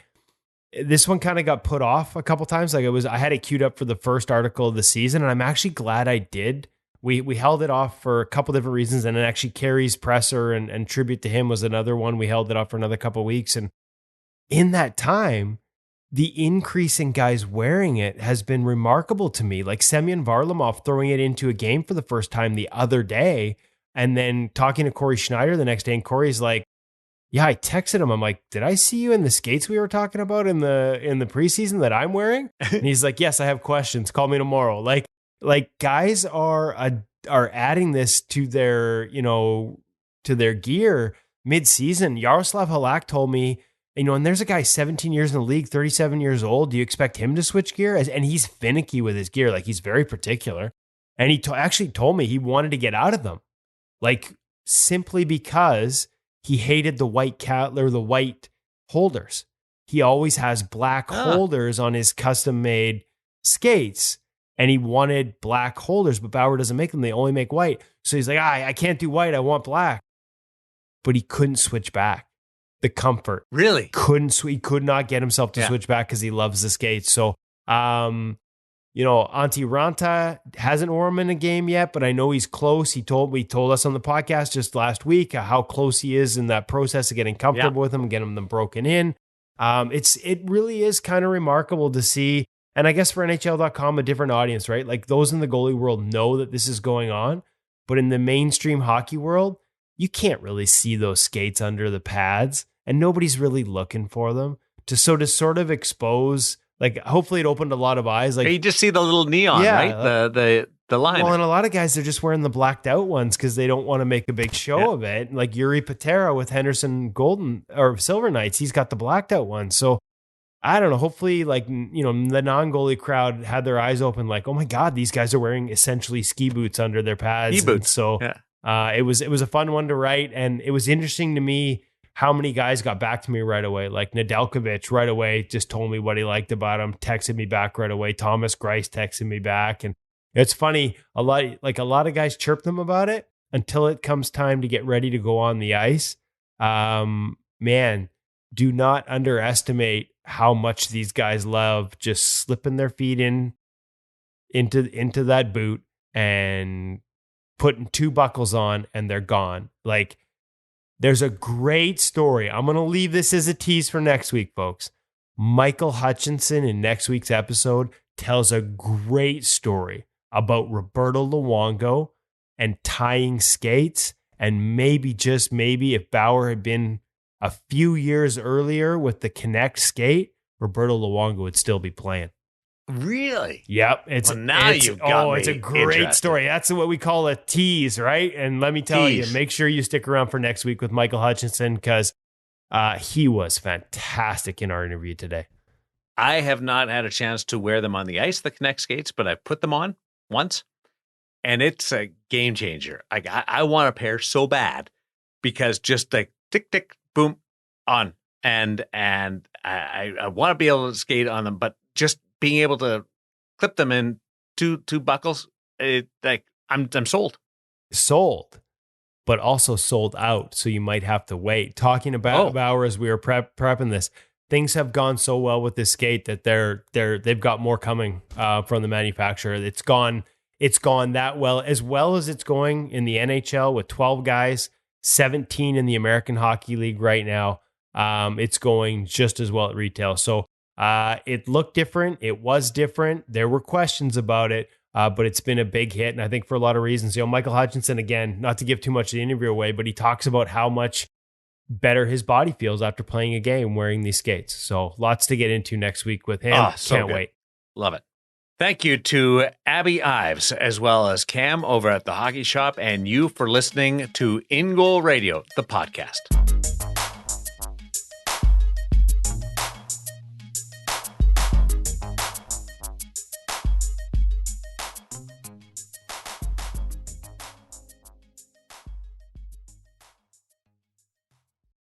this one kind of got put off a couple times. Like I had it queued up for the first article of the season, and I'm actually glad I did. We held it off for a couple different reasons, and then actually Carey's presser and tribute to him was another one. We held it off for another couple of weeks, and in that time, the increase in guys wearing it has been remarkable to me. Like Semyon Varlamov throwing it into a game for the first time the other day, and then talking to Corey Schneider the next day, and Corey's like, yeah, I texted him. I'm like, did I see you in the skates we were talking about in the preseason that I'm wearing? And he's like, yes, I have questions. Call me tomorrow. Like guys are adding this to their, to their gear mid-season. Yaroslav Halak told me And there's a guy 17 years in the league, 37 years old. Do you expect him to switch gear? And he's finicky with his gear. Like, he's very particular. And he actually told me he wanted to get out of them. Like, simply because he hated the white or the white holders. He always has black holders on his custom-made skates. And he wanted black holders, but Bauer doesn't make them. They only make white. So he's like, I can't do white. I want black. But he couldn't switch back. The comfort. Really? He could not get himself to switch back because he loves the skates. So, Antti Ranta hasn't worn him in a game yet, but I know he's close. He told us on the podcast just last week how close he is in that process of getting comfortable with him and getting them broken in. It really is kind of remarkable to see. And I guess for NHL.com, a different audience, right? Like, those in the goalie world know that this is going on, but in the mainstream hockey world, you can't really see those skates under the pads, and nobody's really looking for them to sort of expose. Like, hopefully it opened a lot of eyes. Like, you just see the little neon, right? The line. Well, and a lot of guys, they're just wearing the blacked out ones because they don't want to make a big show of it. Like Yuri Patera with Henderson Golden or Silver Knights, he's got the blacked out one. So I don't know. Hopefully, like, the non-goalie crowd had their eyes open. Like, oh my God, these guys are wearing essentially ski boots under their pads. Ski boots. So it was a fun one to write, and it was interesting to me how many guys got back to me right away. Like Nedeljkovic right away just told me what he liked about him, texted me back right away. Thomas Greiss texted me back. And it's funny, a lot of guys chirp them about it until it comes time to get ready to go on the ice. Man, do not underestimate how much these guys love just slipping their feet into that boot and putting 2 buckles on, and they're gone. Like, there's a great story. I'm going to leave this as a tease for next week, folks. Michael Hutchinson in next week's episode tells a great story about Roberto Luongo and tying skates. And maybe, just maybe, if Bauer had been a few years earlier with the Connect skate, Roberto Luongo would still be playing. Really? Yep. It's a great story. That's what we call a tease, right? And let me tell you, make sure you stick around for next week with Michael Hutchinson, because he was fantastic in our interview today. I have not had a chance to wear them on the ice, the Connect skates, but I've put them on once, and it's a game changer. I want a pair so bad, because just like tick, tick, boom, on. And I want to be able to skate on them, but just being able to clip them in two buckles, I'm sold. Sold, but also sold out. So you might have to wait. Talking about Bauer as we were prepping this, things have gone so well with this skate that they've got more coming from the manufacturer. It's gone that well as it's going in the NHL with 12 guys, 17 in the American Hockey League right now. It's going just as well at retail. So it looked different. It was different. There were questions about it, but it's been a big hit. And I think for a lot of reasons, Michael Hutchinson, again, not to give too much of the interview away, but he talks about how much better his body feels after playing a game wearing these skates. So lots to get into next week with him. Can't wait. Love it. Thank you to Abbie Ives, as well as Cam over at the Hockey Shop, and you for listening to InGoal Radio, the podcast.